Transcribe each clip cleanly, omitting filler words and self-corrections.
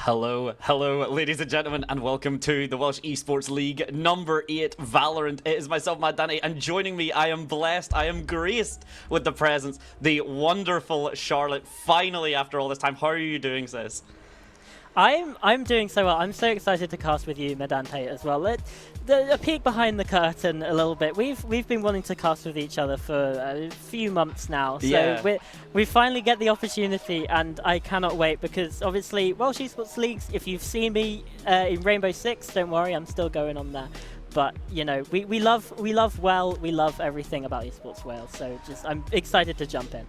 Hello, ladies and gentlemen, and welcome to the Welsh Esports League number 8 Valorant. It is myself, Maddante, and joining me, I am blessed, I am graced with the presence, the wonderful Charlotte, finally after all this time. How are you doing, sis? I'm doing so well. I'm so excited to cast with you, Maddante, as well. A peek behind the curtain a little bit. We've been wanting to cast with each other for a few months now, so Yeah. we finally get the opportunity, and I cannot wait because obviously Welsh Esports Leagues. If you've seen me in Rainbow Six, don't worry, I'm still going on there. But you know, we love everything about esports Wales. So I'm excited to jump in.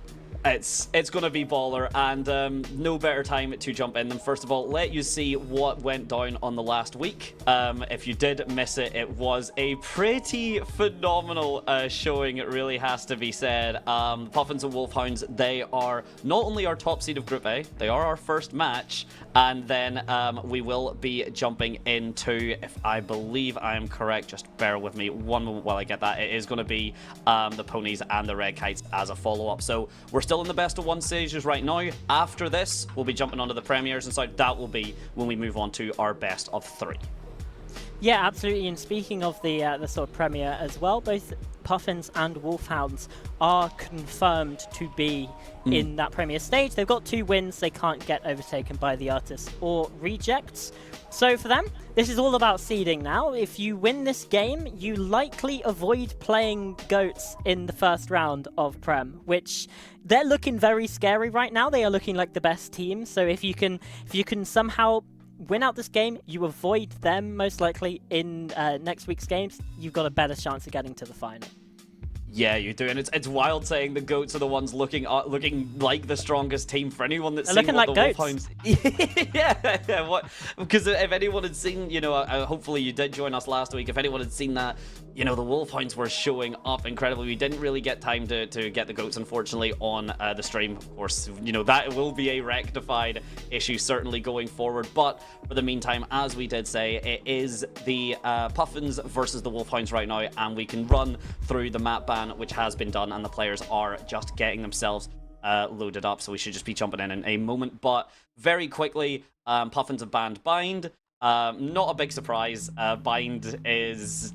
It's going to be baller, and no better time to jump in than first of all let you see what went down on the last week. If you did miss it, it was a pretty phenomenal showing, it really has to be said. The Puffins and Wolfhounds, they are not only our top seed of Group A, they are our first match, and then we will be jumping into, if I believe I am correct, just bear with me one moment while I get that, it is going to be the Ponies and the Red Kites as a follow-up. So we're still in the best of one stages right now. After this, we'll be jumping onto the premieres, and so that will be when we move on to our best of 3. Yeah, absolutely. And speaking of the sort of premiere as well, both Puffins and Wolfhounds are confirmed to be in that premier stage. They've got 2 wins. They can't get overtaken by the Artists or Rejects. So for them, this is all about seeding now. If you win this game, you likely avoid playing Goats in the first round of Prem, which they're looking very scary right now. They are looking like the best team. So if you can somehow win out this game, you avoid them most likely in next week's games, you've got a better chance of getting to the final. Yeah, you do, and it's wild saying the Goats are the ones looking like the strongest team. For anyone that's They're seen looking what like the goats. Wolfhounds, yeah, what? Because if anyone had seen, hopefully you did join us last week. If anyone had seen that, the Wolfhounds were showing up incredibly. We didn't really get time to get the Goats, unfortunately, on the stream. Of course, that will be a rectified issue certainly going forward. But for the meantime, as we did say, it is the Puffins versus the Wolfhounds right now, and we can run through the map ban, which has been done, and the players are just getting themselves loaded up, so we should just be jumping in a moment. But very quickly, Puffins have banned Bind. Not a big surprise. Bind is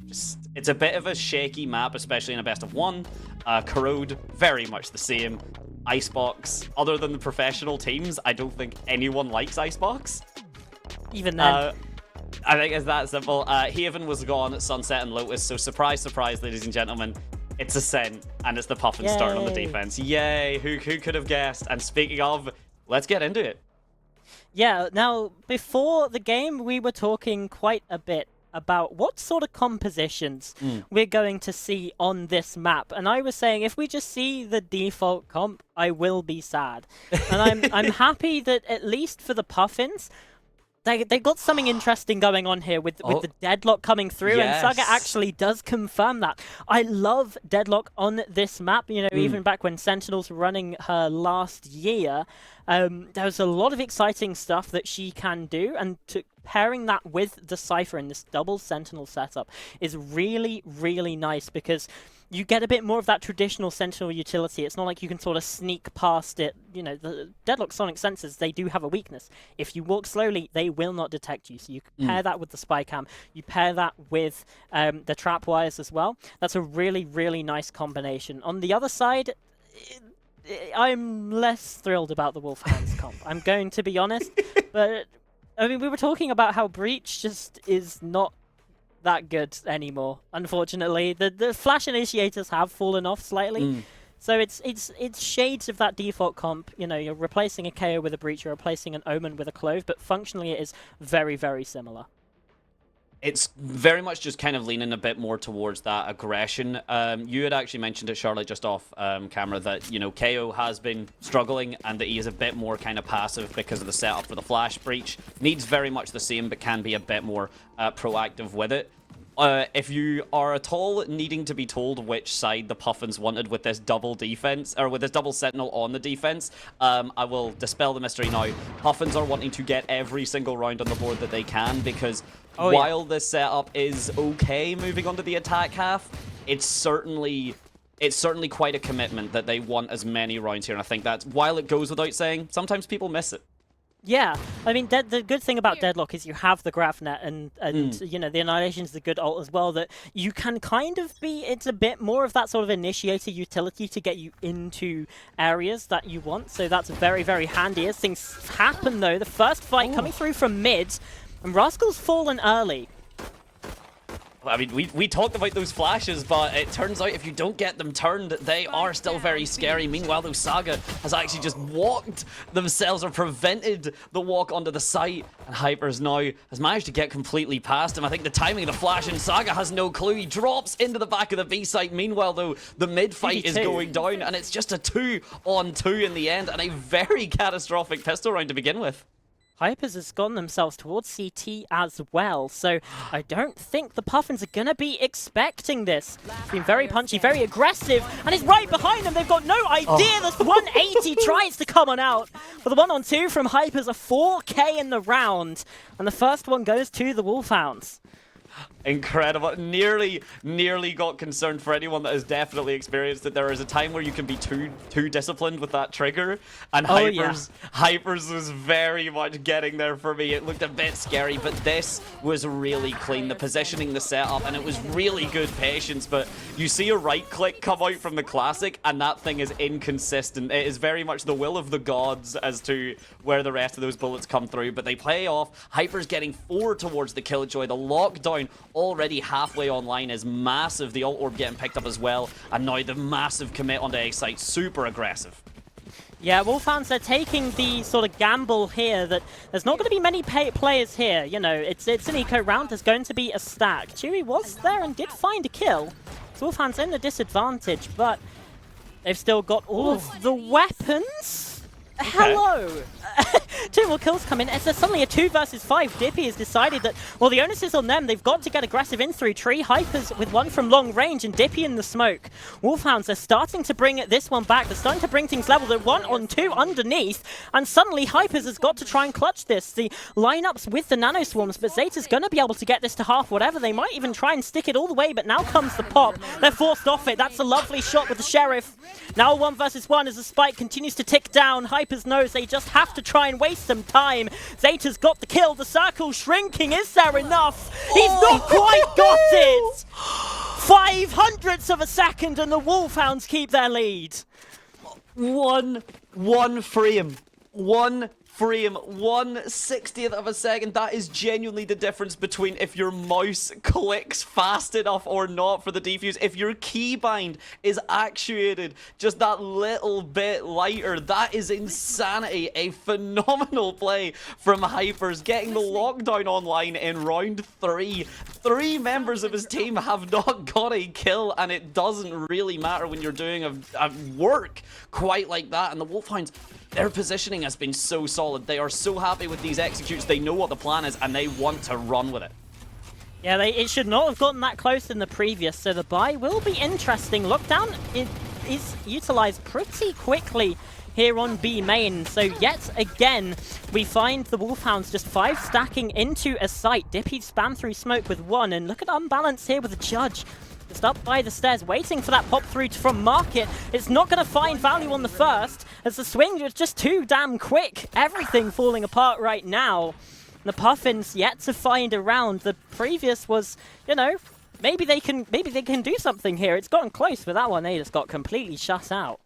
it's a bit of a shaky map, especially in a best of 1. Corrode, very much the same. Icebox, other than the professional teams, I don't think anyone likes Icebox. Even then. I think it's that simple. Haven was gone, Sunset and Lotus, so surprise, surprise, ladies and gentlemen. It's Ascent, and it's the Puffins starting on the defense. Yay! Who could have guessed? And speaking of, let's get into it. Yeah, now, before the game, we were talking quite a bit about what sort of compositions we're going to see on this map. And I was saying, if we just see the default comp, I will be sad. And I'm happy that, at least for the Puffins, they got something interesting going on here with the Deadlock coming through, yes. and Saga actually does confirm that. I love Deadlock on this map. Even back when Sentinels were running her last year, there's a lot of exciting stuff that she can do, and pairing that with the Cypher in this double Sentinel setup is really, really nice, because you get a bit more of that traditional Sentinel utility. It's not like you can sort of sneak past it. The Deadlock sonic sensors, they do have a weakness. If you walk slowly, they will not detect you. So you pair that with the spy cam. You pair that with the trap wires as well. That's a really, really nice combination. On the other side, I'm less thrilled about the Wolfhounds comp. I'm going to be honest. But, I mean, we were talking about how Breach just is not that good anymore, unfortunately. The flash initiators have fallen off slightly, so it's shades of that default comp. You're replacing a KO with a Breach, you're replacing an Omen with a Clove, but functionally it is very, very similar. It's very much just kind of leaning a bit more towards that aggression. You had actually mentioned it, Charlotte, just off camera, that KO has been struggling and that he is a bit more kind of passive because of the setup for the flash. Breach needs very much the same, but can be a bit more proactive with it. If you are at all needing to be told which side the Puffins wanted with this double defense, or with this double Sentinel on the defense, I will dispel the mystery now. Puffins are wanting to get every single round on the board that they can, because while this setup is okay moving on to the attack half, it's certainly quite a commitment that they want as many rounds here. And I think that while it goes without saying, sometimes people miss it. Yeah, I mean, the good thing about Deadlock is you have the Gravnet, and you know, the Annihilation's the good ult as well, that you can kind of be, it's a bit more of that sort of initiator utility to get you into areas that you want, so that's very, very handy. As things happen though, the first fight coming through from mid, and Rascal's fallen early. I mean, we talked about those flashes, but it turns out if you don't get them turned, they are still very scary. Meanwhile, though, Saga has actually just walked themselves or prevented the walk onto the site. And Hypers now has managed to get completely past him. I think the timing of the flash, and Saga has no clue. He drops into the back of the B site. Meanwhile, though, the mid fight is going down, and it's just a 2-on-2 in the end, and a very catastrophic pistol round to begin with. Hypers has gone themselves towards CT as well, so I don't think the Puffins are going to be expecting this. It's been very punchy, very aggressive, and it's right behind them. They've got no idea. This 180 tries to come on out. But the 1-on-2 from Hypers, a 4K in the round, and the first one goes to the Wolfhounds. Incredible. Nearly got concerned for anyone that has definitely experienced it. There is a time where you can be too disciplined with that trigger, and Hypers was very much getting there for me. It looked a bit scary, but this was really clean. The positioning, the setup, and it was really good patience. But you see a right click come out from the classic, and that thing is inconsistent. It is very much the will of the gods as to where the rest of those bullets come through, but they play off. Hypers getting 4 towards the Killjoy. The lockdown already halfway online is massive. The ult orb getting picked up as well, and now the massive commit onto A site, super aggressive. Yeah, Wolfhounds are taking the sort of gamble here that there's not going to be many players here. You know, it's an eco round. There's going to be a stack. Chewy was there and did find a kill. So Wolfhounds in the disadvantage, but they've still got all of the weapons. Okay. Hello! 2 more kills come in, as there's suddenly a 2 versus 5. Dippy has decided that, well, the onus is on them. They've got to get aggressive in through tree. Hypers with one from long range, and Dippy in the smoke. Wolfhounds are starting to bring this one back. They're starting to bring things level. They're 1-on-2 underneath, and suddenly Hypers has got to try and clutch this. The lineups with the nano swarms, but Zeta's going to be able to get this to half whatever. They might even try and stick it all the way, but now comes the pop. They're forced off it. That's a lovely shot with the Sheriff. Now 1 versus 1 as the spike continues to tick down. Hypers knows they just have to try and waste some time. Zeta's got the kill. The circle shrinking. Is there enough? He's not quite got it! 0.05 of a second and the Wolfhounds keep their lead. One frame. 1/60th of a second. That is genuinely the difference between if your mouse clicks fast enough or not for the defuse. If your keybind is actuated just that little bit lighter, that is insanity. A phenomenal play from Hypers, getting the lockdown online in round 3. 3 members of his team have not got a kill, and it doesn't really matter when you're doing a work quite like that. And the Wolfhounds, their positioning has been so solid. They are so happy with these executes. They know what the plan is, and they want to run with it. Yeah, it should not have gotten that close in the previous, so the buy will be interesting. Lockdown is utilized pretty quickly here on B main. So yet again, we find the Wolfhounds just 5 stacking into a site. Dippy spam through smoke with 1, and look at Unbalance here with the Judge. Just up by the stairs, waiting for that pop through from Market. It's not going to find value on the first, as the swing is just too damn quick. Everything falling apart right now. The Puffins yet to find a round. The previous was, you know, maybe they can do something here. It's gotten close, but that one they just got completely shut out.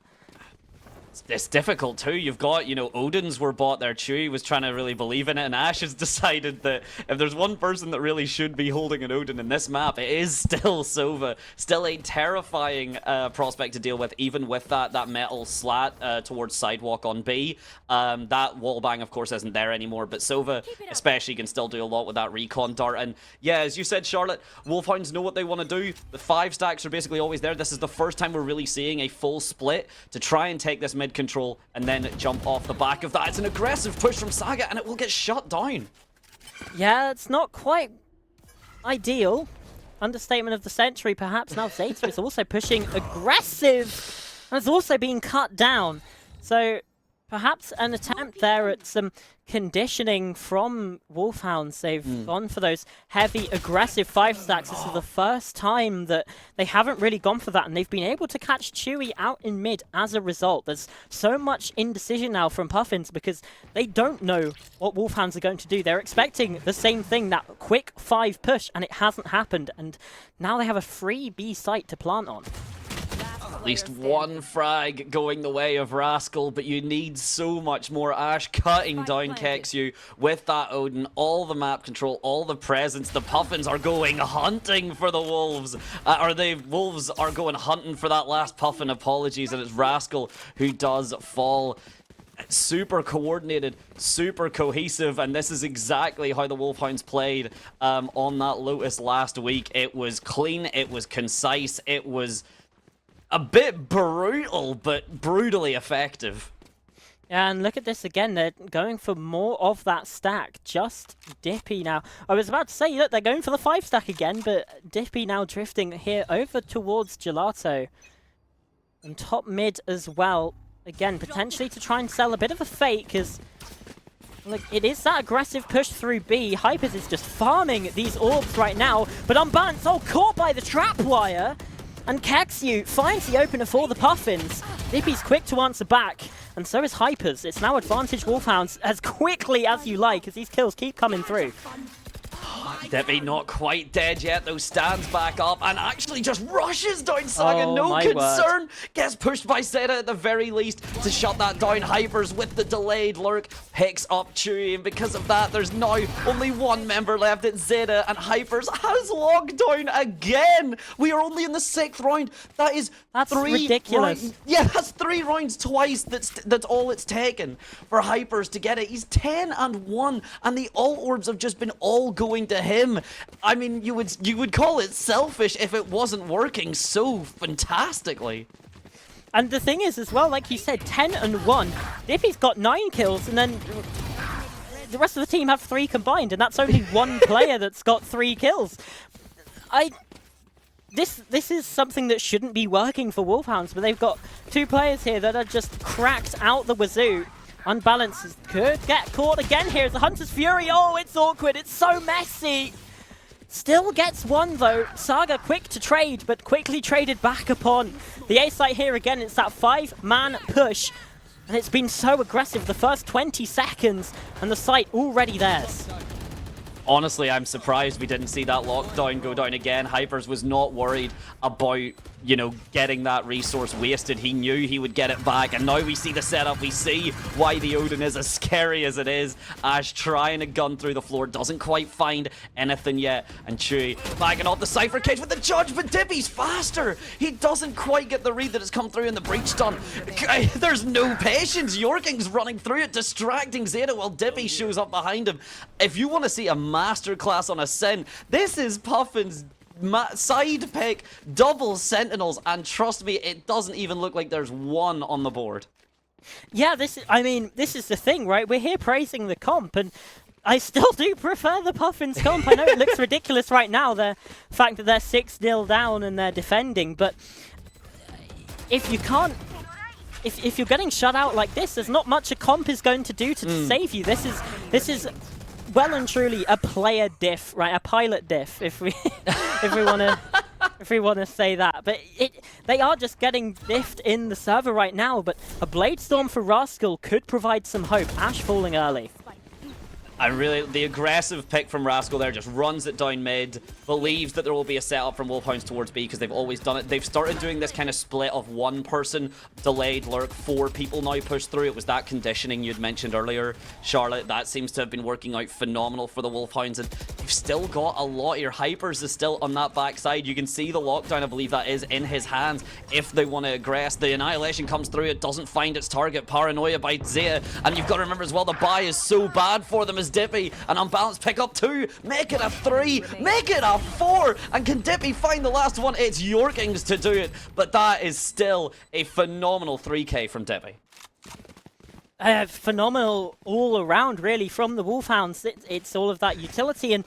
It's difficult too. You've got, you know, Odins were bought there. Chewy was trying to really believe in it, and Ash has decided that if there's one person that really should be holding an Odin in this map, it is still Sova. Still a terrifying prospect to deal with, even with that metal slat towards sidewalk on B. That wallbang, of course, isn't there anymore, but Sova especially can still do a lot with that recon dart. And yeah, as you said, Charlotte, Wolfhounds know what they want to do. The 5 stacks are basically always there. This is the first time we're really seeing a full split to try and take this mid control and then jump off the back of that. It's an aggressive push from Saga, and it will get shut down. Yeah, it's not quite ideal. Understatement of the century, perhaps. Now Zeta is also pushing aggressive, and it's also being cut down. So Perhaps an attempt there at some conditioning from Wolfhounds. They've gone for those heavy, aggressive 5-stacks. This is the first time that they haven't really gone for that, and they've been able to catch Chewy out in mid as a result. There's so much indecision now from Puffins because they don't know what Wolfhounds are going to do. They're expecting the same thing, that quick 5 push, and it hasn't happened. And now they have a free B site to plant on. At least one frag going the way of Rascal, but you need so much more. Ash cutting down Kexu with that Odin, all the map control, all the presence. The Puffins are going hunting for the Wolves, or the Wolves are going hunting for that last Puffin. Apologies, and it's Rascal who does fall. Super coordinated, super cohesive, and this is exactly how the Wolfhounds played on that Lotus last week. It was clean, it was concise, it was a bit brutal, but brutally effective. Yeah, and look at this again. They're going for more of that stack. Just Dippy now. I was about to say, look, they're going for the 5-stack again, but Dippy now drifting here over towards Gelato. And top mid as well. Again, potentially to try and sell a bit of a fake, because look, it is that aggressive push through B. Hypers is just farming these orbs right now, but Unbalanced, caught by the trap wire. And Kexu finds the opener for the Puffins. Dippy's quick to answer back, and so is Hypers. It's now advantage Wolfhounds as quickly as you like, as these kills keep coming through. Dippy not quite dead yet, though, stands back up and actually just rushes down Saga. Oh, no concern. Word. Gets pushed by Zeta at the very least to shut that down. Hypers with the delayed lurk picks up Chewy, and because of that, there's now only one member left. It's Zeta, and Hypers has locked down again. We are only in the 6th round. That's ridiculous. Yeah, that's 3 rounds twice. That's all it's taken for Hypers to get it. He's 10-1, and the ult orbs have just been all going to him. I mean, you would call it selfish if it wasn't working so fantastically. And the thing is as well, like you said, 10-1. Dippy's got 9 kills, and then the rest of the team have 3 combined, and that's only one player that's got 3 kills. This is something that shouldn't be working for Wolfhounds, but they've got 2 players here that are just cracked out the wazoo. Unbalanced could get caught again here as the Hunter's Fury. Oh, it's awkward. It's so messy. Still gets one, though. Saga quick to trade, but quickly traded back upon. The A site here again, it's that 5-man push. And it's been so aggressive the first 20 seconds, and the site already theirs. Honestly, I'm surprised we didn't see that lockdown go down again. Hypers was not worried about, you know, getting that resource wasted. He knew he would get it back, and now we see the setup. We see why the Odin is as scary as it is. Ash trying to gun through the floor, doesn't quite find anything yet, and Chewy bagging off the Cypher cage with the Judge, but Dippy's faster. He doesn't quite get the read that has come through in the breach stun. There's no patience. Yorking's running through it, distracting Zeta while Dippy shows up behind him. If you want to see a masterclass on a Sin, this is Puffin's side pick, double Sentinels, and trust me, it doesn't even look like there's one on the board. Yeah, this is the thing, right? We're here praising the comp, and I still do prefer the Puffins comp. I know it looks ridiculous right now, the fact that they're 6-0 down and they're defending, but if you can't, if you're getting shut out like this, there's not much a comp is going to do to save you. This is well and truly a player diff, right? A pilot diff, if we if we want to say that. But they are just getting diffed in the server right now. But a Blade Storm for Rascal could provide some hope. Ash falling early. And really, the aggressive pick from Rascal there just runs it down mid, believes that there will be a setup from Wolfhounds towards B because they've always done it. They've started doing this kind of split of one person, delayed lurk, 4 people now push through. It was that conditioning you'd mentioned earlier, Charlotte. That seems to have been working out phenomenal for the Wolfhounds, and they've still got a lot. Your Hypers is still on that backside. You can see the lockdown, I believe that is in his hands if they want to aggress. The Annihilation comes through, it doesn't find its target. Paranoia by Zeta, and you've got to remember as well, the buy is so bad for them as Dippy and Unbalanced pick up 2, make it a 3, make it a 4, and can Dippy find the last one? It's Yorkings to do it, but that is still a phenomenal 3k from Dippy. Phenomenal all around, really, from the Wolfhounds. It's all of that utility, and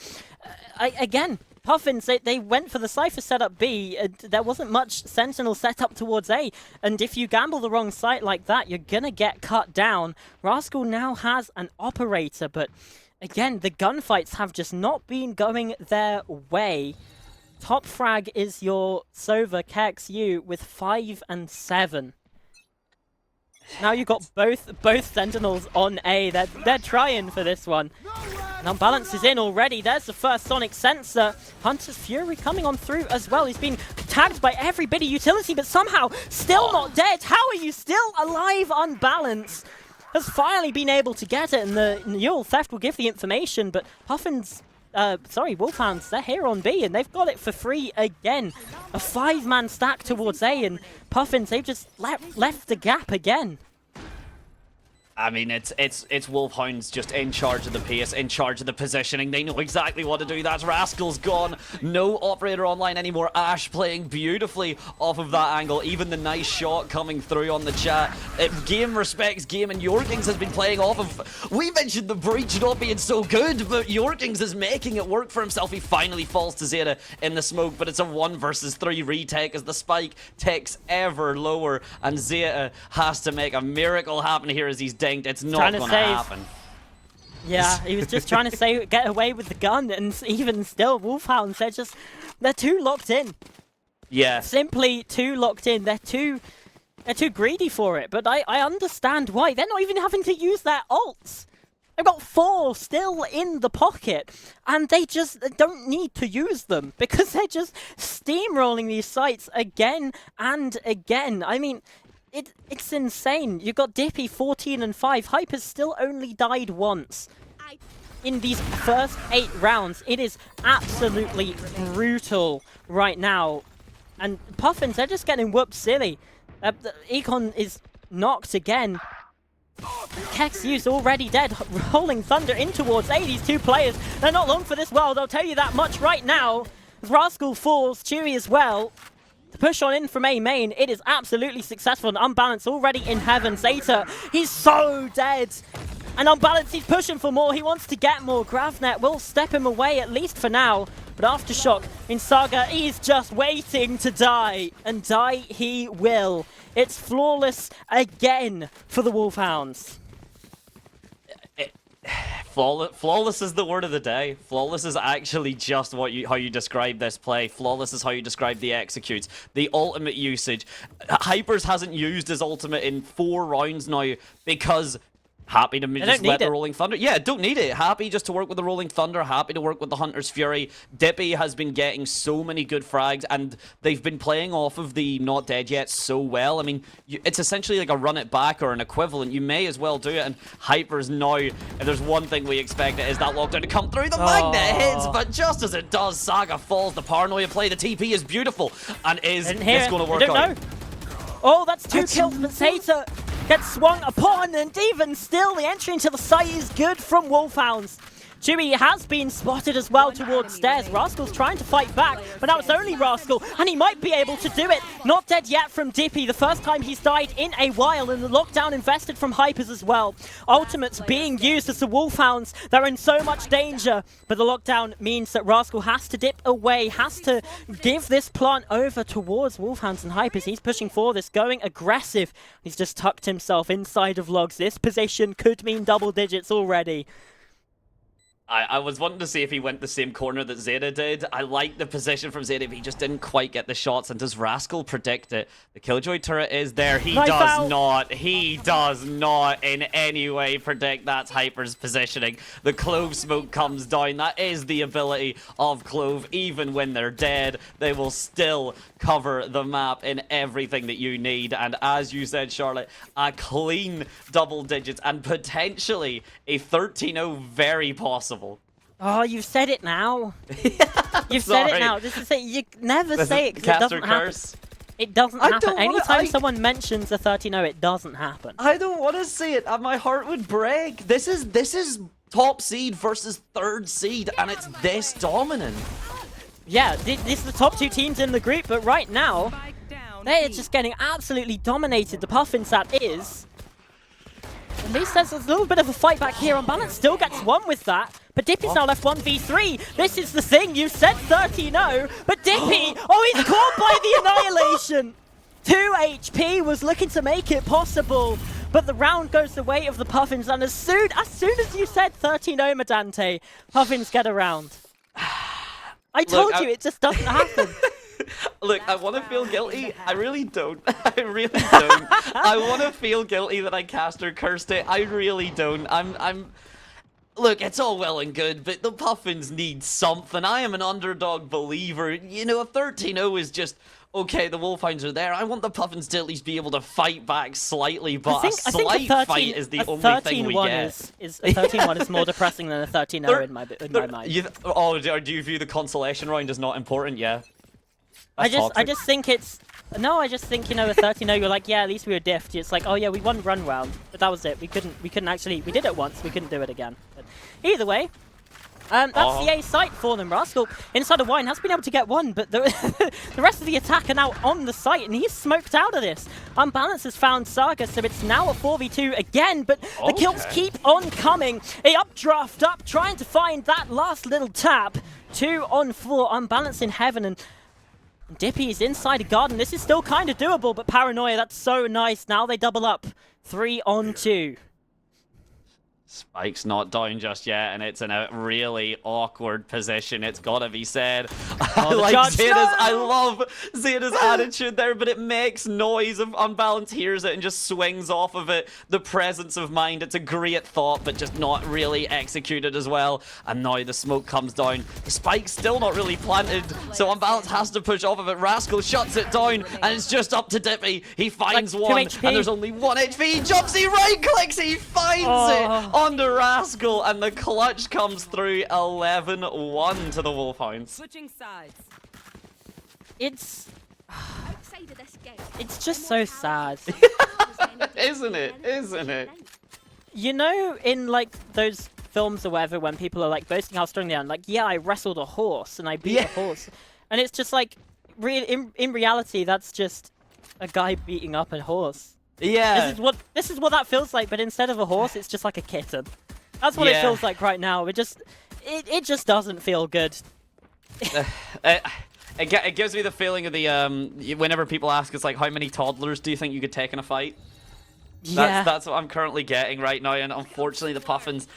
again, Puffins, they went for the Cypher setup B, and there wasn't much Sentinel set up towards A, and if you gamble the wrong site like that, you're gonna get cut down. Rascal now has an Operator, but again, the gunfights have just not been going their way. Top frag is your Sova KXU with 5 and 7. Now you've got both Sentinels on A. They're trying for this one. Now Balance is in already. There's the first Sonic Sensor. Hunter's Fury coming on through as well. He's been tagged by every bit of utility, but somehow still not dead. How are you still alive, Unbalanced? Has finally been able to get it, and the Newell Theft will give the information, but Puffins... Wolfhounds, they're here on B, and they've got it for free again. A 5-man stack towards A, and Puffins, they've just left the gap again. I mean, it's Wolfhounds just in charge of the pace, in charge of the positioning. They know exactly what to do. That's Rascal's gone. No Operator online anymore. Ash playing beautifully off of that angle. Even the nice shot coming through on the chat. Game respects game, and Yorkings has been playing off of... We mentioned the breach not being so good, but Yorkings is making it work for himself. He finally falls to Zeta in the smoke, but it's a 1 versus 3 retake as the spike ticks ever lower, and Zeta has to make a miracle happen here as he's dinked. It's not going to happen. Yeah, he was just trying to get away with the gun, and even still, Wolfhounds, they're too locked in. Yeah. Simply too locked in. They're too greedy for it, but I understand why. They're not even having to use their ults. They've got 4 still in the pocket, and they just don't need to use them because they're just steamrolling these sites again and again. I mean, it's insane. You've got Dippy 14 and 5. Hyper's still only died once in these first 8 rounds. It is absolutely brutal right now. And Puffins, they're just getting whooped silly. Econ is knocked again. KXU's already dead. Rolling Thunder in towards A. These 2 players, they're not long for this world, I'll tell you that much right now. As Rascal falls, Chewy as well. The push on in from A main, it is absolutely successful, and Unbalanced already in heaven. Zeta, he's so dead. And Unbalanced, he's pushing for more, he wants to get more. Gravnet will step him away, at least for now. But Aftershock in Saga, he's just waiting to die. And die he will. It's flawless again for the Wolfhounds. Flawless is the word of the day. Flawless is actually just how you describe this play. Flawless is how you describe the executes. The ultimate usage. Hypers hasn't used his ultimate in 4 rounds now because... Happy to just let the Rolling Thunder. Yeah, don't need it. Happy just to work with the Rolling Thunder. Happy to work with the Hunter's Fury. Dippy has been getting so many good frags, and they've been playing off of the Not Dead Yet so well. I mean, it's essentially like a run it back or an equivalent. You may as well do it. And Hypers now, if there's one thing we expect, it is that lockdown to come through. The magnet hits, but just as it does, Saga falls. The paranoia play, the TP is beautiful, and it's going to work out. Oh, that's 2 kills, but Zeta gets swung upon, and even still, the entry into the site is good from Wolfhounds. Chewy has been spotted as well towards stairs. Rascal's trying to fight back, but now it's only Rascal, and he might be able to do it. Not dead yet from Dippy, the first time he's died in a while, and the lockdown invested from Hypers as well. Ultimates being used as the Wolfhounds. They're in so much danger, but the lockdown means that Rascal has to dip away, has to give this plant over towards Wolfhounds and Hypers. He's pushing for this, going aggressive. He's just tucked himself inside of logs. This position could mean double digits already. I was wanting to see if he went the same corner that Zeta did. I like the position from Zeta, but he just didn't quite get the shots. And does Rascal predict it? The Killjoy turret is there. He does not. He does not in any way predict that's Hyper's positioning. The Clove smoke comes down. That is the ability of Clove. Even when they're dead, they will still cover the map in everything that you need. And as you said, Charlotte, a clean double digits and potentially a 13-0 very possible. Oh, you've said it now. You've said it now. Just to say, you never say it because it doesn't happen. It doesn't happen. Anytime someone mentions a 13-0, it doesn't happen. I don't want to see it, and my heart would break. This is top seed versus 3rd seed, and it's this dominant. Yeah, this is the top 2 teams in the group, but right now, they're just getting absolutely dominated. The Puffins, that is. At least there's a little bit of a fight back here. Unbalanced still gets one with that. But Dippy's now left 1v3. This is the thing, you said 13-0, but Dippy, oh, he's caught by the Annihilation. 2 HP was looking to make it possible, but the round goes the way of the Puffins, and as soon as you said 13-0, Maddante, Puffins get around. I told you, it just doesn't happen. Look, I want to feel guilty. I really don't. I really don't. I want to feel guilty that I cast or cursed it. I really don't. Look, it's all well and good, but the Puffins need something. I am an underdog believer. You know, a 13-0 is just... Okay, the Wolfhounds are there. I want the Puffins to at least be able to fight back slightly, but a slight fight is the only thing we get. A 13-1 is more depressing than a 13-0 in my mind. Do you view the consolation round as not important? Yeah. I just think it's... No, I just think, you know, a 13-0, you're like, yeah, at least we were diffed. It's like, oh yeah, we won run round, but that was it. We couldn't actually... We did it once, we couldn't do it again. But either way... that's the A site for them. Rascal inside of Wine has been able to get one, but the rest of the attack are now on the site, and he's smoked out of this. Unbalance has found Saga, so it's now a 4v2 again, but the kills keep on coming. A updraft up, trying to find that last little tap. 2 on 4, Unbalance in heaven, and Dippy is inside a garden. This is still kind of doable, but Paranoia, that's so nice. Now they double up. 3 on 2. Spike's not down just yet, and it's in a really awkward position, it's gotta be said. I love Zena's attitude there, but it makes noise. If Unbalance hears it and just swings off of it. The presence of mind, it's a great thought, but just not really executed as well. And now the smoke comes down. The Spike's still not really planted, so Unbalance has to push off of it. Rascal shuts it down, and it's just up to Dippy. He finds one, and there's only 1 HP. He jumps, he right-clicks, he finds it! Onto Rascal, and the clutch comes through. 11-1 to the Wolfhounds. Switching sides. It's just so sad. Isn't it? Isn't it? You know, in like those films or whatever, when people are like boasting how strong they are, and like, yeah, I wrestled a horse and I beat a horse, and it's just like, in reality, that's just a guy beating up a horse. Yeah. This is what that feels like, but instead of a horse, it's just like a kitten. That's what it feels like right now. It just doesn't feel good. It gives me the feeling of the whenever people ask us like, how many toddlers do you think you could take in a fight? That's what I'm currently getting right now, and unfortunately the Puffins,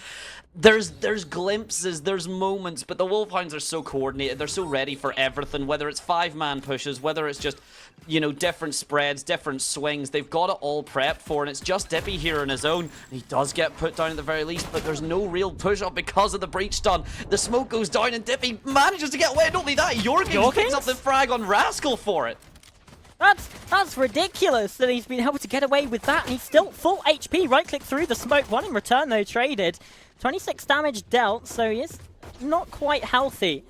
there's glimpses, there's moments, but the Wolfhounds are so coordinated, they're so ready for everything, whether it's 5-man pushes, whether it's just, you know, different spreads, different swings, they've got it all prepped for, and it's just Dippy here on his own. He does get put down at the very least, but there's no real push up because of the breach stun. The smoke goes down and Dippy manages to get away. Not only that, Jorgens picks up the frag on Rascal for it. That's ridiculous that he's been able to get away with that, and he's still full HP. Right click through the smoke. One in return though traded. 26 damage dealt, so he is not quite healthy.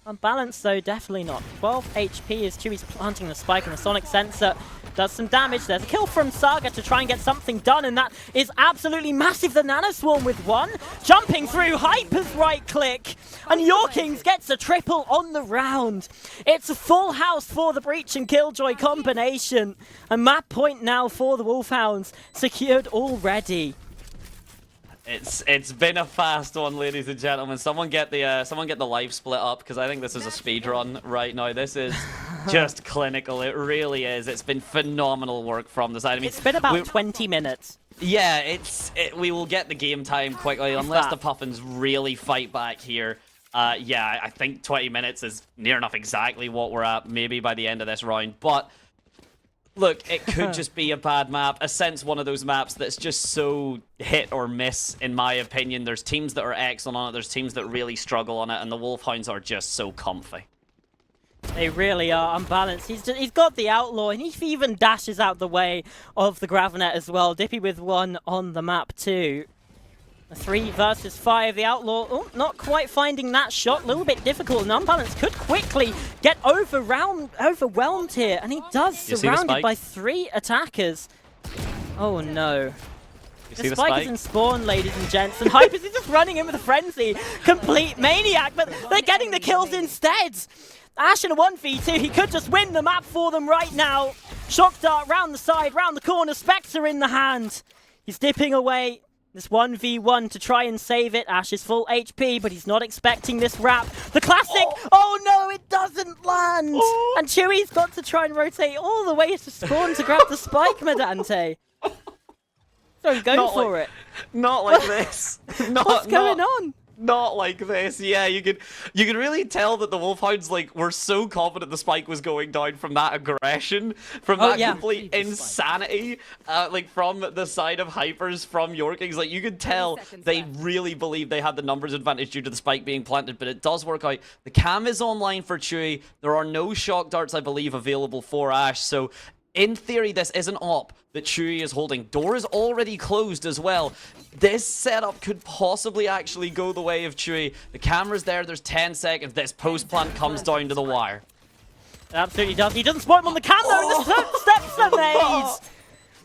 Unbalanced though, definitely not. 12 HP as Chewie's planting the spike, and the sonic sensor does some damage. There's a kill from Saga to try and get something done, and that is absolutely massive. The Nano Swarm with 1. Jumping through, Hyper's right click, and Jorgens gets a triple on the round. It's a full house for the Breach and Killjoy combination. A map point now for the Wolfhounds, secured already. It's been a fast one, ladies and gentlemen. Someone get the live split up, because I think this is a speed run right now. This is just clinical. It really is. It's been phenomenal work from the side. I mean, it's been about 20 minutes. Yeah, we will get the game time quickly unless the Puffins really fight back here. Yeah, I think 20 minutes is near enough exactly what we're at, maybe by the end of this round. But look, it could just be a bad map. Ascent's one of those maps that's just so hit or miss, in my opinion. There's teams that are excellent on it, there's teams that really struggle on it, and the Wolfhounds are just so comfy. They really are unbalanced. He's got the Outlaw, and he even dashes out the way of the Gravinet as well. Dippy with 1 on the map too. 3 versus 5. The Outlaw not quite finding that shot. A little bit difficult, and Unbalanced could quickly get overwhelmed here, and he does, surrounded by 3 attackers. Oh no. The spike is in spawn, ladies and gents, and Hypers is just running in with a frenzy. Complete maniac, but they're getting the kills instead. Ash in a 1v2, he could just win the map for them right now. Shock dart round the side, round the corner, Spectre in the hand. He's dipping away. This 1v1 to try and save it. Ash is full HP, but he's not expecting this wrap. The classic! Oh no, it doesn't land! And Chewy's got to try and rotate all the way to spawn to grab the spike, Maddante. Don't go for it. Not like this. What's going on? Not like this. Yeah, you could really tell that the Wolfhounds were so confident the spike was going down from that aggression, from that complete insanity, from the side of Hypers, from Yorkings. Like, you could tell they really believed they had the numbers advantage due to the spike being planted, but it does work out. The cam is online for Chewy. There are no shock darts, I believe, available for Ash, so in theory, this is an op that Chewy is holding. Door is already closed as well. This setup could possibly actually go the way of Chewy. The camera's there. There's 10 seconds. This post plant comes down to the wire. It absolutely does. He doesn't spot him on the cam, though, and the steps are made.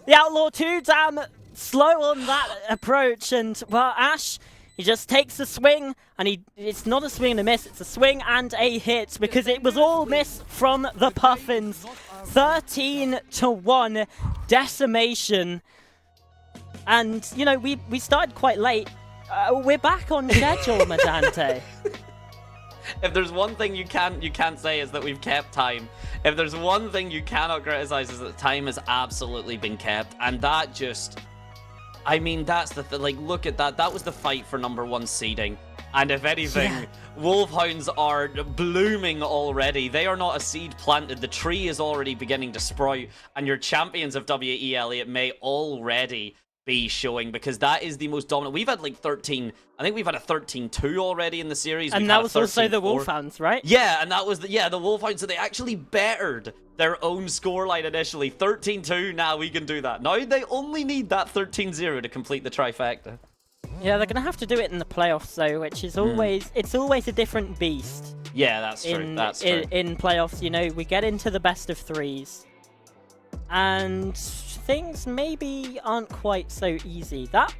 The Outlaw too damn slow on that approach, and, well, Ash, he just takes a swing, and it's not a swing and a miss, it's a swing and a hit, because it was all miss from the Puffins. 13-1 decimation. And, you know, we started quite late. We're back on schedule, Maddante. If there's one thing you can't say is that we've kept time. If there's one thing you cannot criticize is that time has absolutely been kept, and that just, I mean, that's the thing. Like, look at that. That was the fight for #1 seeding. And if anything, Wolfhounds are blooming already. They are not a seed planted. The tree is already beginning to sprout. And your champions of WE Elliott may already be showing, because that is the most dominant. We've had like 13, I think we've had a 13-2 already in the series. And that was also the Wolfhounds, right? Yeah, and that was the Wolfhounds. So they actually bettered their own scoreline initially. 13-2, now we can do that. Now they only need that 13-0 to complete the trifecta. Yeah, they're going to have to do it in the playoffs, though, which is always, it's always a different beast. Yeah, that's true. That's true. In playoffs, you know, we get into the best of threes, and things maybe aren't quite so easy. That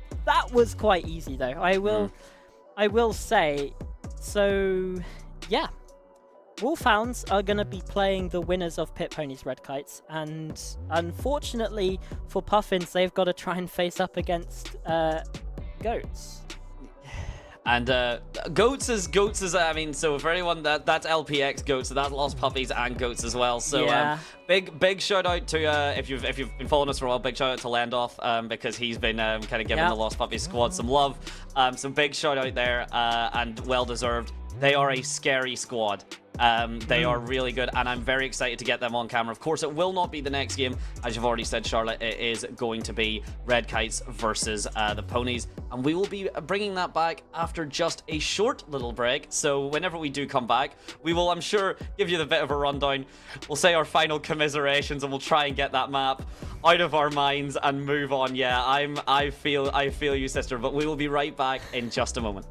was quite easy, though. I will say. So, yeah. Wolfhounds are going to be playing the winners of Pit Ponies Red Kites, and unfortunately for Puffins, they've got to try and face up against Goats. And Goats is I mean, so for anyone that's LPX Goats, so that's Lost Puppies and Goats as well. So yeah. Big shout out to if you've been following us for a while, big shout out to Landoff, because he's been kind of giving the Lost Puppies squad some love. So big shout out there, and well deserved. They are a scary squad. They are really good, and I'm very excited to get them on camera. Of course, it will not be the next game, as you've already said, Charlotte. It is going to be Red Kites versus the Ponies, and we will be bringing that back after just a short little break. So whenever we do come back, we will, I'm sure, give you the bit of a rundown. We'll say our final commiserations, and we'll try and get that map out of our minds and move on. Yeah, I feel you, sister, but we will be right back in just a moment.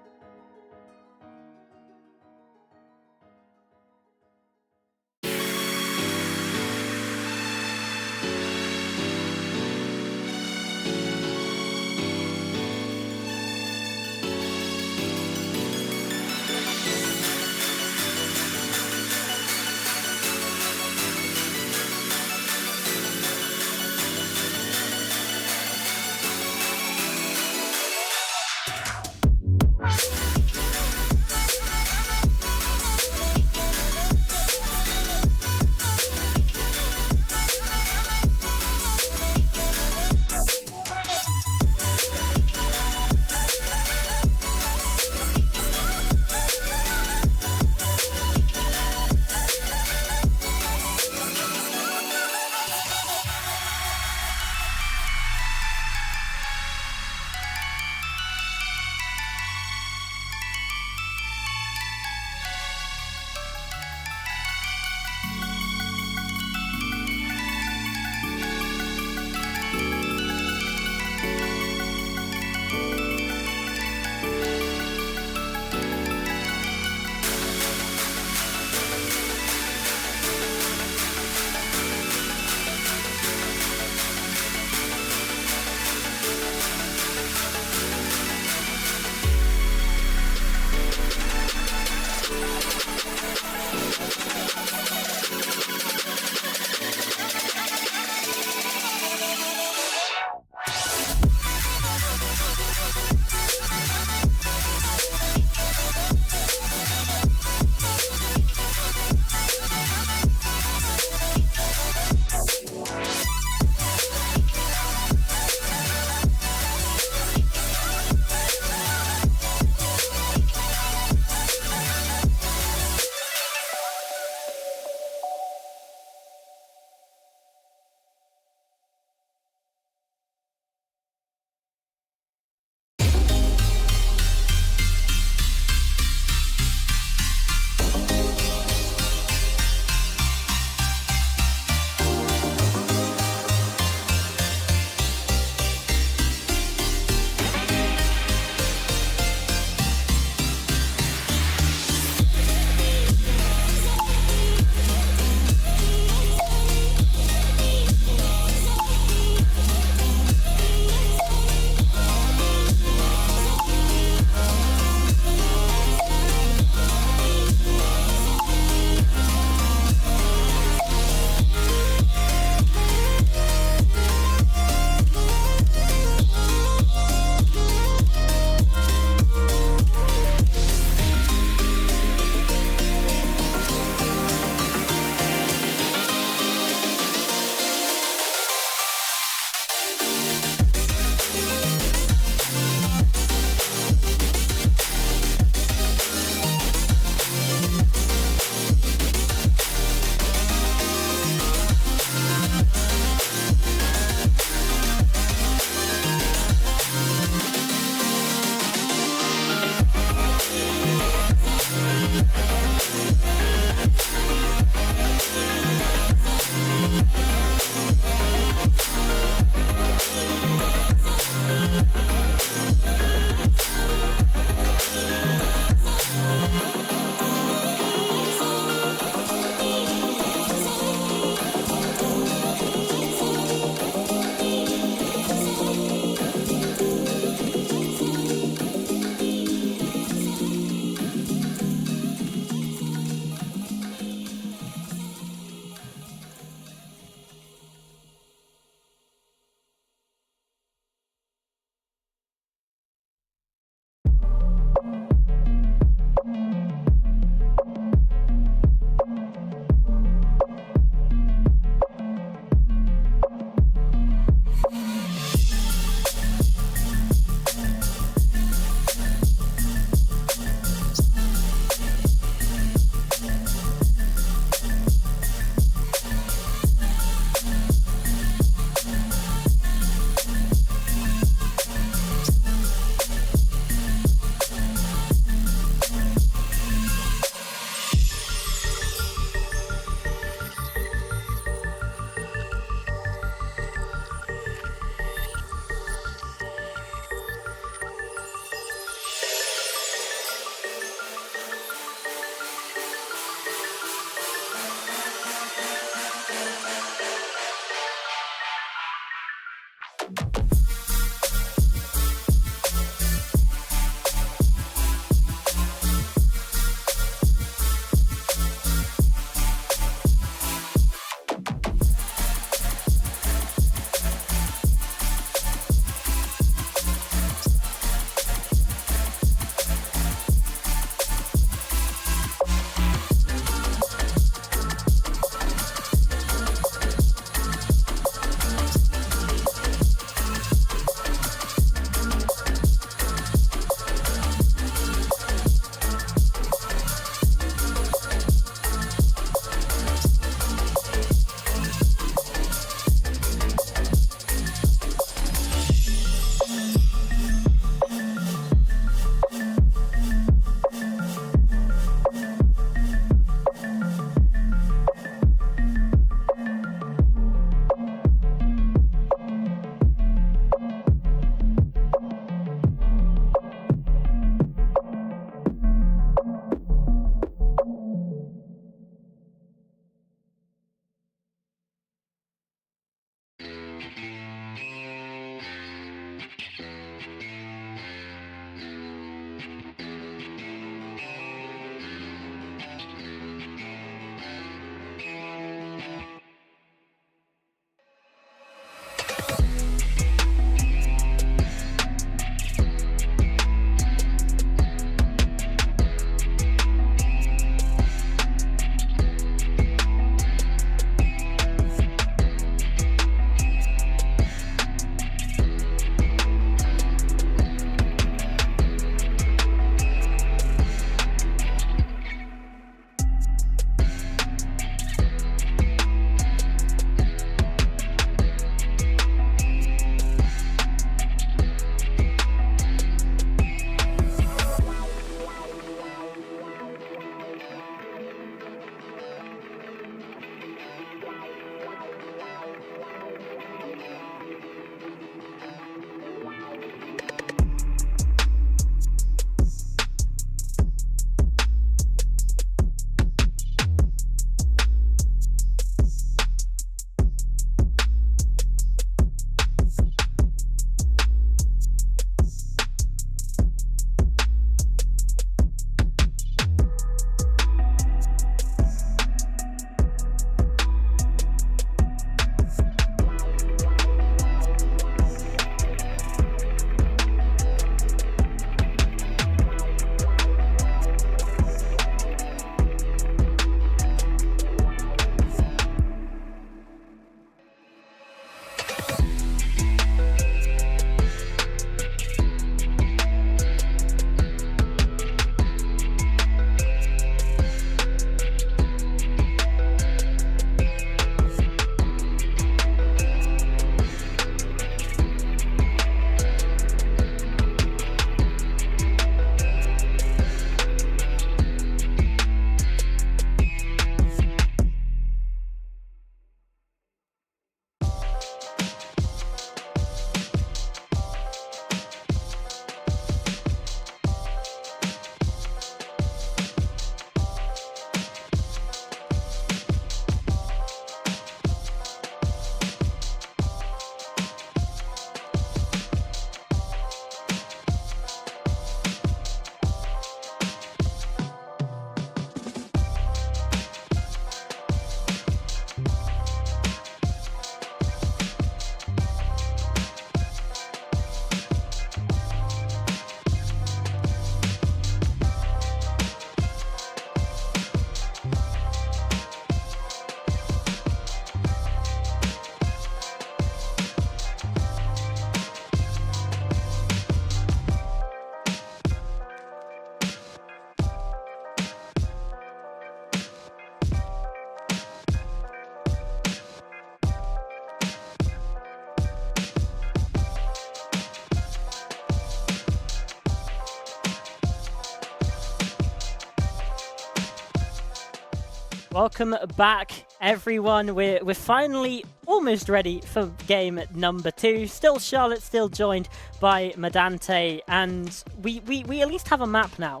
Welcome back, everyone. We're finally almost ready for game number 2. Still Charlotte, still joined by Maddante, and we at least have a map now.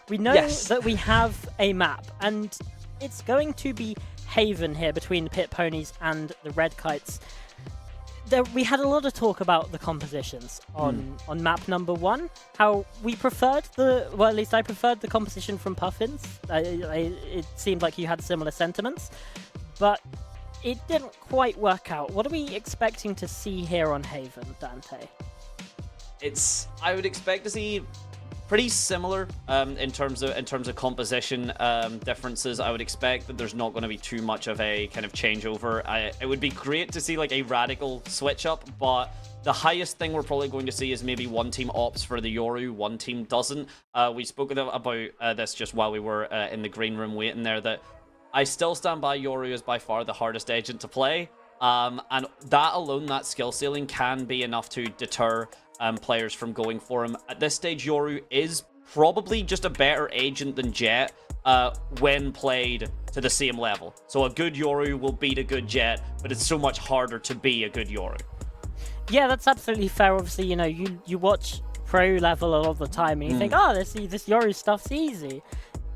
We know that we have a map, and it's going to be Haven here between the Pit Ponies and the Red Kites. We had a lot of talk about the compositions on map number 1. How we preferred well, at least I preferred the composition from Puffins. It seemed like you had similar sentiments, but it didn't quite work out. What are we expecting to see here on Haven, Dante? I would expect to see pretty similar in terms of composition differences. I would expect that there's not going to be too much of a kind of changeover. It would be great to see like a radical switch up, but the highest thing we're probably going to see is maybe one team opts for the Yoru, one team doesn't. We spoke about this just while we were in the green room waiting there, that I still stand by Yoru as by far the hardest agent to play. And that alone, that skill ceiling can be enough to deter players from going for him. At this stage, Yoru is probably just a better agent than Jet when played to the same level. So a good Yoru will beat a good Jet, but it's so much harder to be a good Yoru. Yeah, that's absolutely fair. Obviously, you know, you watch pro level a lot of the time and you think, oh, this Yoru stuff's easy.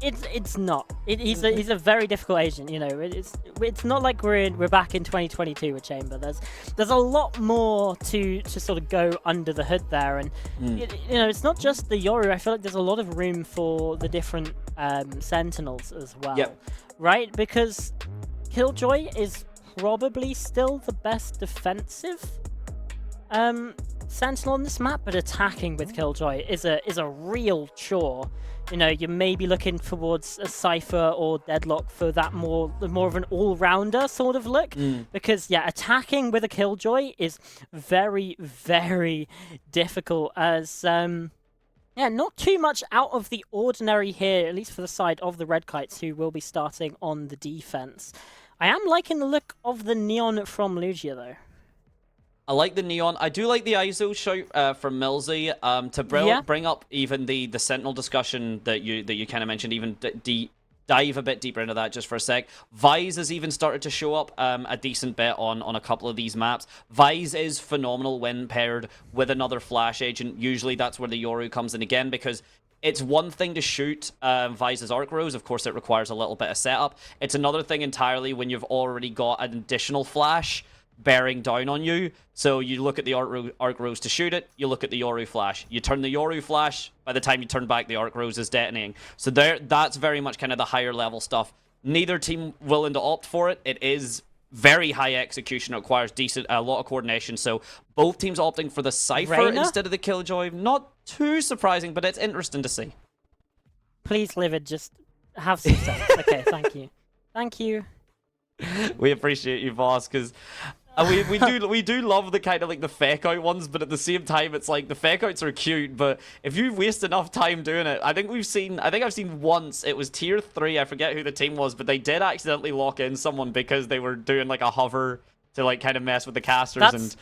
It's not. He's a very difficult agent. You know, it's not like we're back in 2022 with Chamber. There's a lot more to sort of go under the hood there, and you know, it's not just the Yoru. I feel like there's a lot of room for the different Sentinels as well, right? Because Killjoy is probably still the best defensive Sentinel on this map, but attacking with Killjoy is a real chore. You know, you may be looking towards a Cypher or Deadlock for that more of an all-rounder sort of look. Because, yeah, attacking with a Killjoy is very, very difficult as, yeah, not too much out of the ordinary here, at least for the side of the Red Kites, who will be starting on the defense. I am liking the look of the Neon from Lugia, though. I like the Neon. I do like the ISO shout from Millsy. To bring up even the Sentinel discussion that you kind of mentioned, even dive a bit deeper into that just for a sec. Vise has even started to show up a decent bit on a couple of these maps. Vise is phenomenal when paired with another Flash agent. Usually that's where the Yoru comes in again, because it's one thing to shoot Vise's Arc Rose. Of course, it requires a little bit of setup. It's another thing entirely when you've already got an additional Flash bearing down on you. So you look at the Arc Rose to shoot it, you look at the Yoru Flash. You turn the Yoru Flash, by the time you turn back, the Arc Rose is detonating. So that's very much kind of the higher level stuff. Neither team willing to opt for it. It is very high execution. It requires a lot of coordination. So both teams opting for the Cypher instead of the Killjoy. Not too surprising, but it's interesting to see. Please, Livid, just have some sense. Okay, thank you. Thank you. We appreciate you, boss, because we do love the kind of like the fake out ones, but at the same time, it's like the fake outs are cute, but if you waste enough time doing it, I think I've seen once, it was tier 3, I forget who the team was, but they did accidentally lock in someone because they were doing like a hover to like kind of mess with the casters,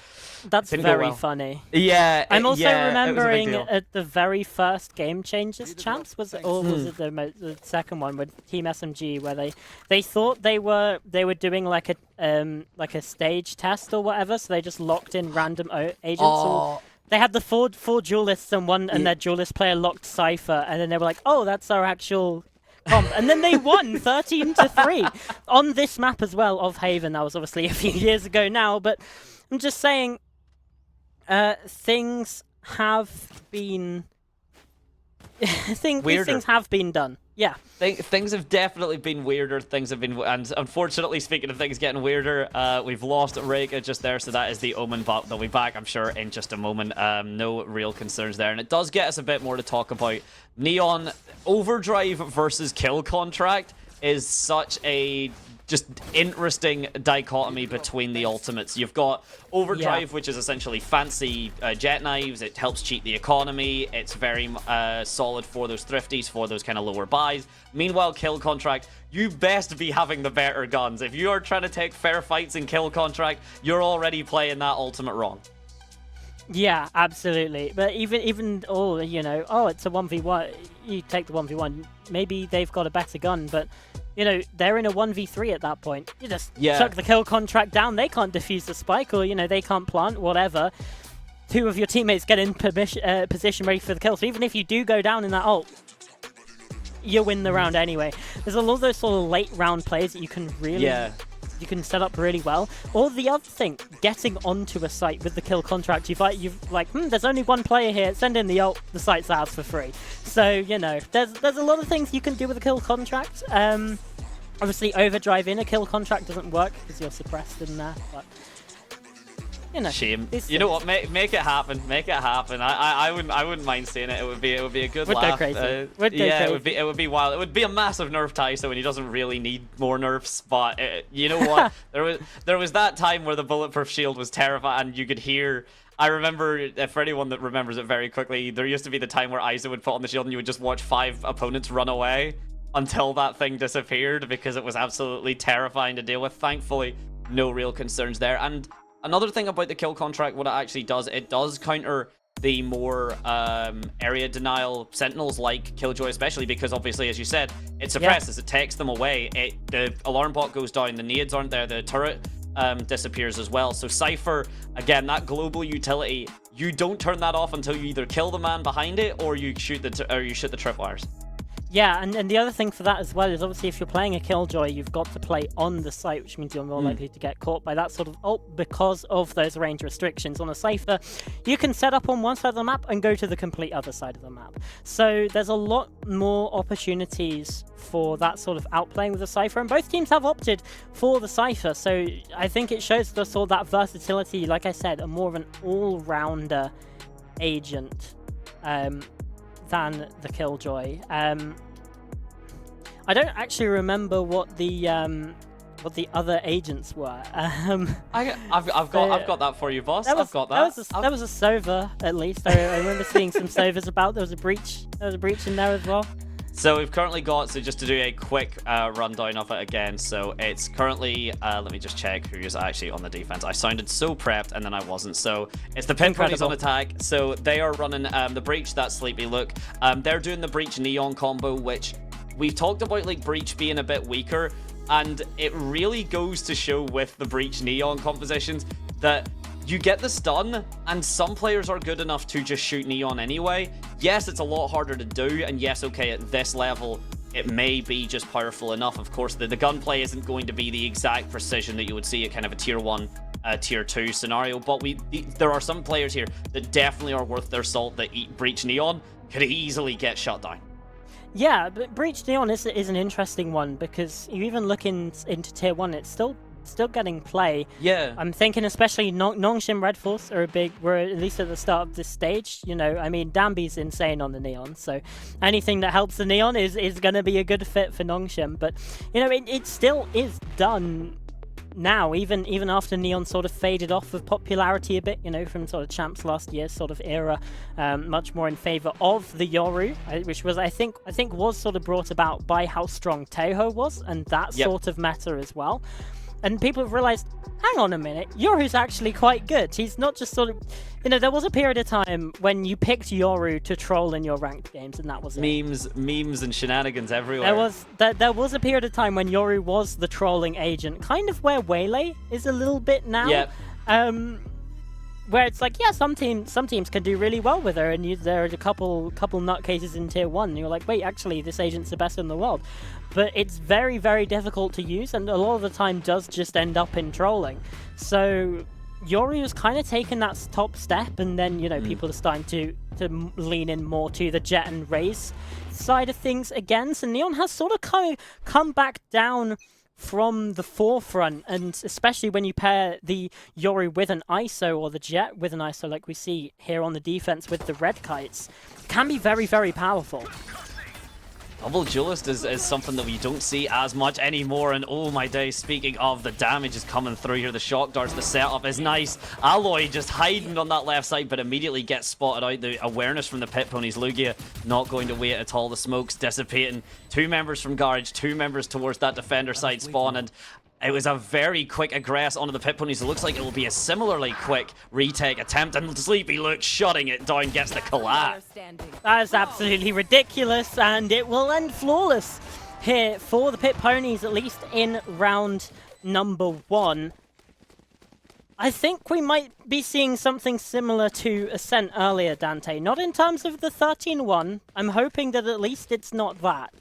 that's very funny. Yeah, I'm also remembering at the very first Game Changers champs, was it the second one with Team SMG, where they thought they were doing like a stage test or whatever, so they just locked in random agents. They had the four duelists and their duelist player locked Cypher, and then they were like, oh, that's our actual comp. And then they won 13-3 on this map as well of Haven. That was obviously a few years ago now, but I'm just saying, things have been things have been done. Yeah. Things have definitely been weirder. Things have been, and unfortunately, speaking of things getting weirder, we've lost Reika just there, so that is the omen, but they'll be back, I'm sure, in just a moment. No real concerns there, and it does get us a bit more to talk about. Neon Overdrive versus Kill Contract is such a just interesting dichotomy between the ultimates. You've got Overdrive, which is essentially fancy jet knives. It helps cheat the economy. It's very solid for those thrifties, for those kind of lower buys. Meanwhile, Kill Contract, you best be having the better guns. If you are trying to take fair fights in Kill Contract, you're already playing that ultimate wrong. Yeah, absolutely. But even you know, it's a 1v1. You take the 1v1. Maybe they've got a better gun, but you know, they're in a 1v3 at that point. You just Yeah. chuck the kill contract down. They can't defuse the spike, or, you know, they can't plant, whatever. Two of your teammates get in position ready for the kill. So even if you do go down in that ult, you win the round anyway. There's a lot of those sort of late round plays that you can really... You can set up really well. Or the other thing, getting onto a site with the kill contract, you've like, there's only one player here, send in the ult, the site's ours for free. So, you know, there's a lot of things you can do with a kill contract. Obviously, overdrive in a kill contract doesn't work because you're suppressed in there, but... You know, shame. You know what? Make it happen. Make it happen. I wouldn't mind seeing it. It would be a good laugh. Go crazy. Yeah, it would be wild. It would be a massive nerf Tyso, and he doesn't really need more nerfs. But you know what? there was that time where the bulletproof shield was terrifying, and you could hear. I remember, for anyone that remembers it very quickly, there used to be the time where Isa would put on the shield, and you would just watch 5 opponents run away until that thing disappeared because it was absolutely terrifying to deal with. Thankfully, no real concerns there. And another thing about the kill contract, what it actually does, it does counter the more area denial sentinels like Killjoy, especially because obviously, as you said, it suppresses, it takes them away. The alarm bot goes down, the nades aren't there, the turret disappears as well. So Cypher, again, that global utility, you don't turn that off until you either kill the man behind it or you shoot the tripwires. Yeah, and the other thing for that as well is obviously if you're playing a Killjoy, you've got to play on the site, which means you're more likely to get caught by that sort of ult because of those range restrictions. On a Cypher, you can set up on one side of the map and go to the complete other side of the map. So there's a lot more opportunities for that sort of outplaying with the Cypher, and both teams have opted for the Cypher. So I think it shows the sort of that versatility, like I said, a more of an all-rounder agent than the Killjoy. I don't actually remember what the other agents were. I've got that for you, boss. I've got that. That was a Sova, at least. I remember seeing some Sovas about. There was a breach in there as well. So we've currently got, so just to do a quick rundown of it again, so it's currently, let me just check who is actually on the defense. I sounded so prepped and then I wasn't. So it's the Pin Ponies on attack. So they are running the Breach, that Sleepy Look. They're doing the Breach Neon combo, which we've talked about like Breach being a bit weaker, and it really goes to show with the Breach Neon compositions that you get the stun, and some players are good enough to just shoot Neon anyway. Yes, it's a lot harder to do, and yes, okay, at this level, it may be just powerful enough. Of course, the gunplay isn't going to be the exact precision that you would see at kind of a tier 1, tier 2 scenario, but there are some players here that definitely are worth their salt that Breach Neon could easily get shut down. Yeah, but Breach Neon is an interesting one, because you even look into tier 1, it's still getting play. Yeah. I'm thinking especially Nongshim Red Force were at least at the start of this stage. You know, I mean, Danby's insane on the Neon, so anything that helps the Neon is going to be a good fit for Nongshim. But, you know, it still is done now, even after Neon sort of faded off of popularity a bit, you know, from sort of Champs last year sort of era, much more in favor of the Yoru, which was, I think was sort of brought about by how strong Teho was, and that sort of meta as well. And people have realized, hang on a minute, Yoru's actually quite good. He's not just sort of... You know, there was a period of time when you picked Yoru to troll in your ranked games, and that was it. Memes and shenanigans everywhere. There was a period of time when Yoru was the trolling agent, kind of where Waylay is a little bit now. Yeah. Where it's like, yeah, some teams can do really well with her, and there are a couple nutcases in tier 1, and you're like, wait, actually, this agent's the best in the world. But it's very, very difficult to use, and a lot of the time does just end up in trolling. So Yoru's kind of taken that top step, and then, you know, people are starting to lean in more to the Jet and Raze side of things again. So Neon has sort of come back down from the forefront, and especially when you pair the Yoru with an ISO or the Jet with an ISO like we see here on the defense with the red kites, can be very, very powerful. Double duelist is something that we don't see as much anymore, and oh my days, speaking of, the damage is coming through here, the shock darts, the setup is nice. Alloy just hiding on that left side, but immediately gets spotted out. The awareness from the Pit Ponies, Lugia not going to wait at all, the smoke's dissipating. 2 members from Garage, 2 members towards that defender side spawn, and it was a very quick aggress onto the Pit Ponies. It looks like it will be a similarly quick retake attempt, and Sleepy Look shutting it down, gets the collapse. That is absolutely ridiculous, and it will end flawless here for the Pit Ponies, at least in round number 1. I think we might be seeing something similar to Ascent earlier, Dante. Not in terms of the 13-1. I'm hoping that at least it's not that.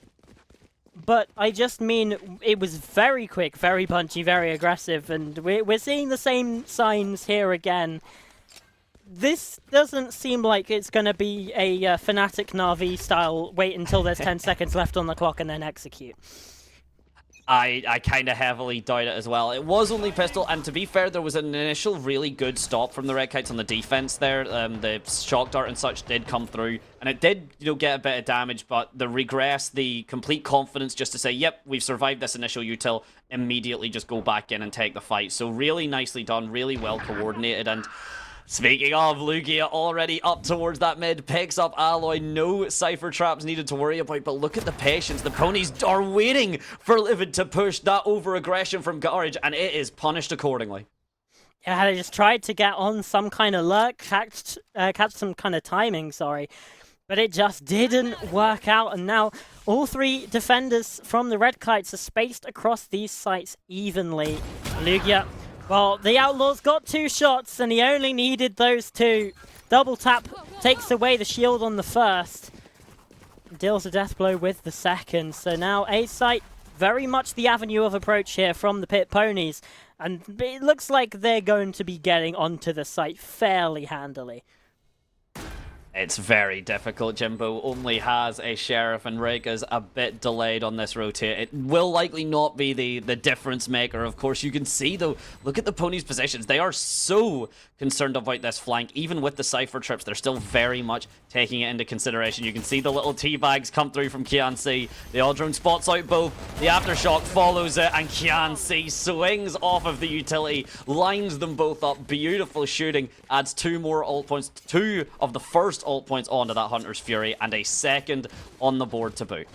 But I just mean it was very quick, very punchy, very aggressive, and we're seeing the same signs here again. This doesn't seem like it's going to be a Fnatic Na'Vi style wait until there's 10 seconds left on the clock and then execute. I kind of heavily doubt it as well. It was only pistol, and to be fair, there was an initial really good stop from the Red Kites on the defense there. The shock dart and such did come through, and it did, get a bit of damage, but the regress, the complete confidence just to say, yep, we've survived this initial util, immediately just go back in and take the fight. So really nicely done, really well coordinated, and speaking of, Lugia already up towards that mid, picks up Alloy, no Cypher traps needed to worry about, but look at the patience. The ponies are waiting for Livid to push that over-aggression from Garage, and it is punished accordingly. Yeah, they just tried to get on some kind of lurk, catch some kind of timing, but it just didn't work out, and now all 3 defenders from the Red Kites are spaced across these sites evenly. Lugia, well, the Outlaws got 2 shots, and he only needed those 2. Double tap takes away the shield on the first. Deals a death blow with the second. So now A site, very much the avenue of approach here from the Pit Ponies. And it looks like they're going to be getting onto the site fairly handily. It's very difficult. Jimbo only has a Sheriff, and Reika's a bit delayed on this rotate. It will likely not be the difference maker. Of course, you can see, though, look at the ponies' positions. They are so concerned about this flank. Even with the Cypher trips, they're still very much taking it into consideration. You can see the little teabags come through from Kianci. The All-Drone spots out both. The Aftershock follows it, and Kianci swings off of the utility, lines them both up. Beautiful shooting. Adds 2 more ult points. 2 of the first ult points onto that Hunter's Fury, and a second on the board to boot.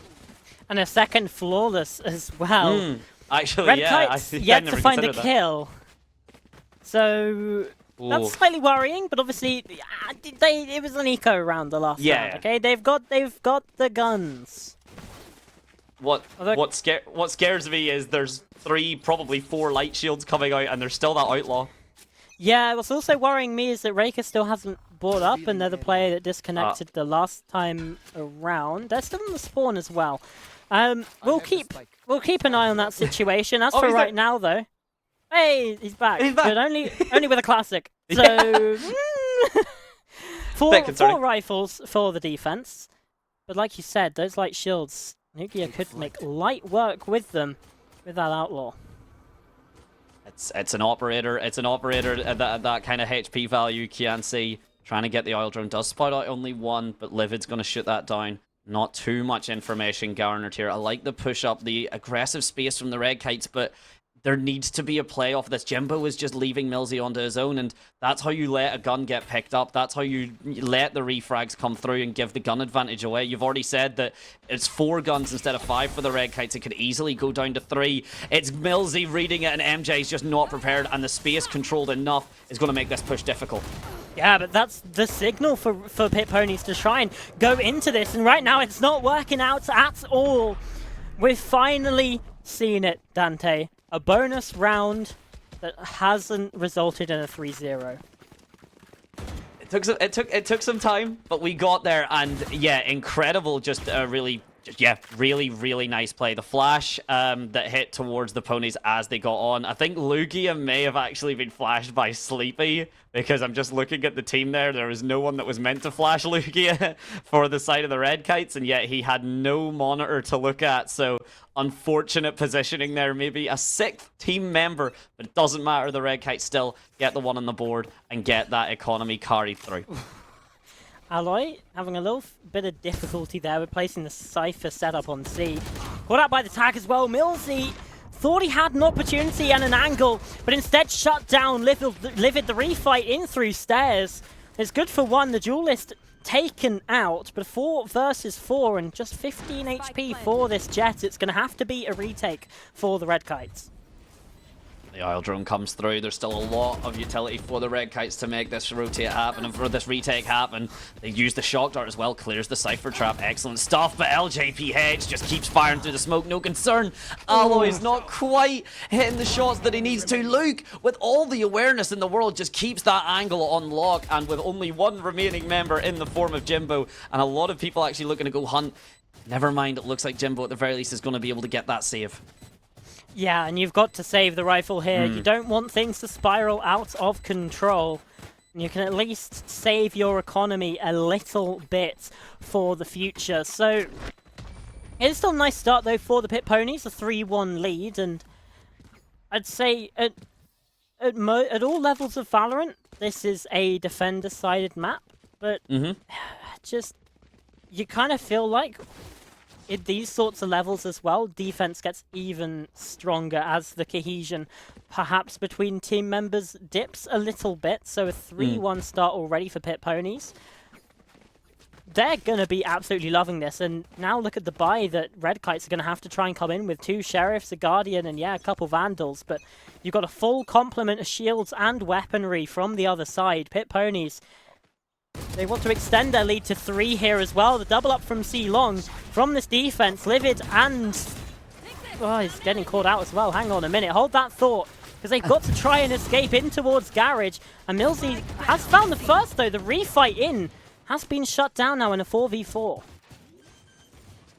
And a second flawless as well. Actually, Red yeah. Kite's yet to find a kill. So that's slightly worrying, but obviously it was an eco round the last round, okay? They've got the guns. What scares me is there's 3, probably 4 light shields coming out, and there's still that Outlaw. Yeah, what's also worrying me is that Reika still hasn't brought up another player that disconnected the last time around. They're still in the spawn as well. We'll keep an eye on that situation. As for right now, though, hey, he's back. But only with a classic. So 4 rifles for the defense. But like you said, those light shields, Nugia could make light work with them with that Outlaw. It's an operator. It's an operator at that kind of HP value. Kianci trying to get the oil drone. Does spot out only 1, but Livid's going to shoot that down. Not too much information garnered here. I like the push up, the aggressive space from the Red Kites, but there needs to be a play off this. Jimbo is just leaving Millsy onto his own, and that's how you let a gun get picked up. That's how you let the refrags come through and give the gun advantage away. You've already said that it's 4 guns instead of 5 for the Red Kites. It could easily go down to 3. It's Millsy reading it, and MJ's just not prepared, and the space controlled enough is going to make this push difficult. Yeah, but that's the signal for Pit Ponies to try and go into this, and right now it's not working out at all. We've finally seen it, Dante. A bonus round that hasn't resulted in a 3-0. It took some time, but we got there, and yeah, incredible. Just a really nice play. The flash that hit towards the ponies as they got on. I think Lugia may have actually been flashed by Sleepy, because I'm just looking at the team there. There was no one that was meant to flash Lugia for the side of the Red Kites, and yet he had no monitor to look at. So unfortunate positioning there. Maybe a 6th team member, but it doesn't matter. The Red Kites still get the 1 on the board and get that economy carried through. Alloy having a little bit of difficulty there with placing the Cypher setup on C. Caught out by the tag as well. Millsy thought he had an opportunity and an angle, but instead shut down Livid the refight in through stairs. It's good for 1. The duelist taken out, but 4 versus 4 and just 15 HP for this Jet. It's going to have to be a retake for the Red Kites. The oil drone comes through. There's still a lot of utility for the Red Kites to make this rotate happen and for this retake happen. They use the shock dart as well, clears the Cypher trap. Excellent stuff, but LJPH just keeps firing through the smoke. No concern. Alloy's not quite hitting the shots that he needs to. Luke, with all the awareness in the world, just keeps that angle on lock, and with only one remaining member in the form of Jimbo, and a lot of people actually looking to go hunt. Never mind, it looks like Jimbo at the very least is going to be able to get that save. Yeah, and you've got to save the rifle here. You don't want things to spiral out of control. You can at least save your economy a little bit for the future. So, it's still a nice start, though, for the Pit Ponies, a 3-1 lead. And I'd say at all levels of Valorant, this is a defender-sided map. But just, you kind of feel like in these sorts of levels as well, defense gets even stronger as the cohesion, perhaps between team members, dips a little bit. So a 3-1 start already for Pit Ponies. They're going to be absolutely loving this. And now look at the buy that Red Kites are going to have to try and come in with 2 Sheriffs, a Guardian, and yeah, a couple Vandals. But you've got a full complement of shields and weaponry from the other side. Pit Ponies, they want to extend their lead to 3 here as well. The double up from C-Long from this defense. Livid and... oh, he's getting caught out as well. Hang on a minute. Hold that thought. Because they've got to try and escape in towards Garage. And Millsy has found the first, though. The refight in has been shut down now in a 4v4.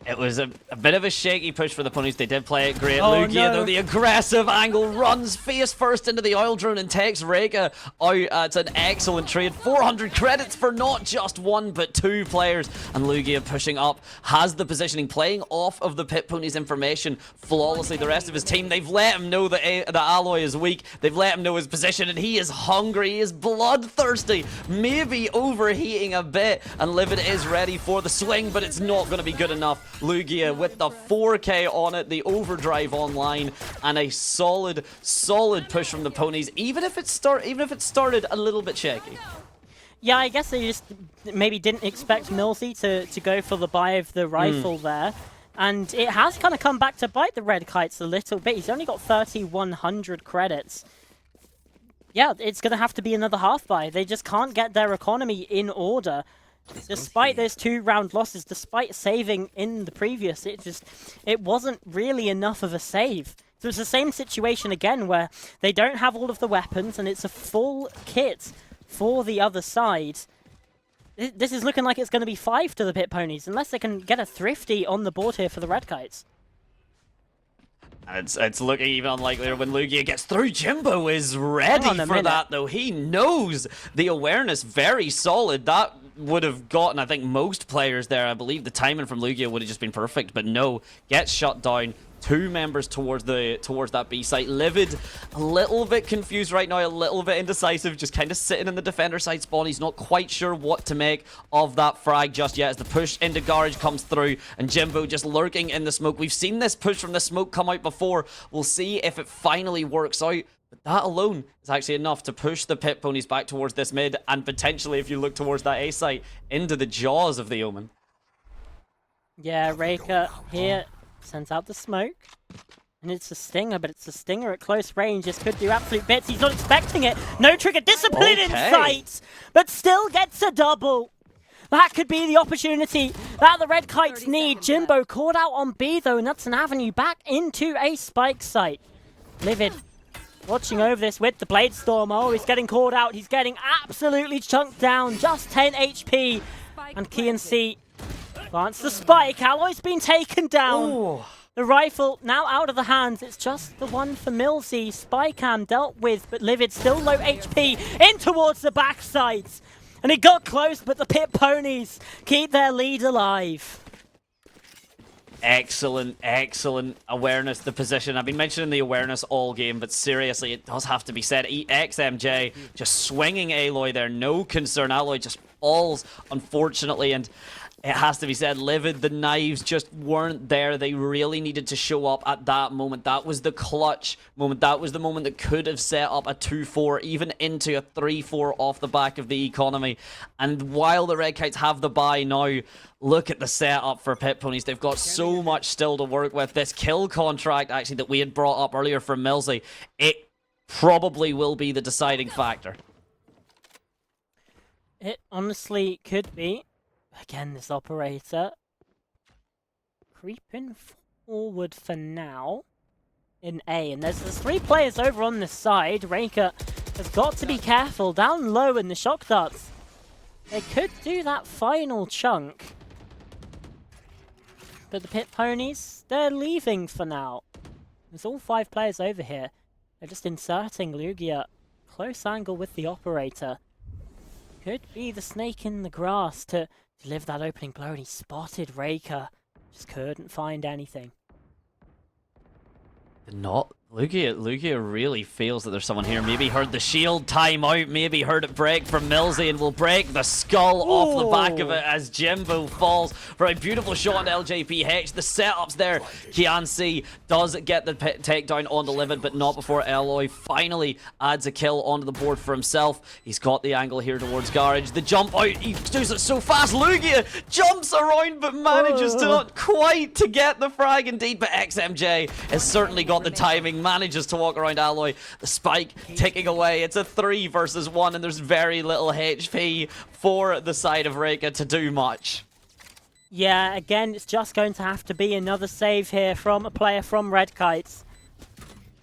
It was a bit of a shaky push for the ponies. They did play it great. Oh, Lugia, no. though, the aggressive angle, runs face first into the oil drone and takes Reka out. It's an excellent trade. 400 credits for not just 1, but 2 players. And Lugia pushing up, has the positioning, playing off of the Pit Ponies information flawlessly. The rest of his team, they've let him know that the Alloy is weak. They've let him know his position, and he is hungry. He is bloodthirsty, maybe overheating a bit. And Livid is ready for the swing, but it's not going to be good enough. Lugia with the 4K on it, the overdrive online, and a solid push from the ponies, even if it started a little bit shaky. Yeah, I guess they just maybe didn't expect Millsy to go for the buy of the rifle there. And it has kind of come back to bite the Red Kites a little bit. He's only got 3,100 credits. Yeah, it's going to have to be another half buy. They just can't get their economy in order. Despite those 2-round losses, despite saving in the previous, it wasn't really enough of a save. So it's the same situation again where they don't have all of the weapons and it's a full kit for the other side. This is looking like it's going to be 5 to the Pit Ponies, unless they can get a thrifty on the board here for the Red Kites. It's looking even unlikelier when Lugia gets through. Jimbo is ready for that, though. He knows the awareness, very solid. That would have gotten, I think, most players there. I believe the timing from Lugia would have just been perfect, but no, gets shut down. 2 members towards that B site. Livid, a little bit confused right now, a little bit indecisive, just kind of sitting in the defender side spawn. He's not quite sure what to make of that frag just yet as the push into Garage comes through, and Jimbo just lurking in the smoke. We've seen this push from the smoke come out before. We'll see if it finally works out. But that alone is actually enough to push the Pit Ponies back towards this mid, and potentially, if you look towards that A site, into the jaws of the Omen. Yeah, Reka here sends out the smoke. And it's a stinger, but it's a stinger at close range. This could do absolute bits. He's not expecting it. No trigger discipline in sight, but still gets a double. That could be the opportunity that the Red Kites need. Jimbo caught out on B, though, and that's an avenue back into a spike site. Livid watching over this with the Blade Storm. Oh, he's getting caught out. He's getting absolutely chunked down. Just 10 HP. And KNC plants the spike. Alloy's been taken down. Ooh. The rifle now out of the hands. It's just the one for Millsy. Spycam dealt with, but Livid still low HP. In towards the backsides. And it got close, but the Pit Ponies keep their lead alive. Excellent awareness, the position. I've been mentioning the awareness all game, but seriously, it does have to be said. XMJ just swinging Aloy there, no concern. Alloy just falls, unfortunately, and it has to be said, Livid, the knives just weren't there. They really needed to show up at that moment. That was the clutch moment. That was the moment that could have set up a 2-4, even into a 3-4 off the back of the economy. And while the Red Kites have the bye now, look at the setup for Pit Ponies. They've got so much still to work with. This kill contract, actually, that we had brought up earlier from Millsy, probably will be the deciding factor. It honestly could be. Again, this operator creeping forward for now in A. And there's 3 players over on this side. Raker has got to be careful. Down low in the shock darts. They could do that final chunk. But the pit ponies, they're leaving for now. There's all 5 players over here. They're just inserting Lugia. Close angle with the operator. Could be the snake in the grass to deliver that opening blow, and he spotted Raker. Just couldn't find anything. Lugia really feels that there's someone here. Maybe heard the shield time out, maybe heard it break from Millsy, and will break the skull off the back of it as Jimbo falls for a beautiful shot on LJPH. The setups there. Kianci does get the takedown on the Livid, but not before Eloy finally adds a kill onto the board for himself. He's got the angle here towards Garage. The jump out, he does it so fast. Lugia jumps around but manages to not quite to get the frag indeed, but XMJ has certainly got the timing, manages to walk around Alloy. The spike ticking away. It's a 3 versus 1, and there's very little HP for the side of Reika to do much. Yeah, again, it's just going to have to be another save here from a player from Red Kites.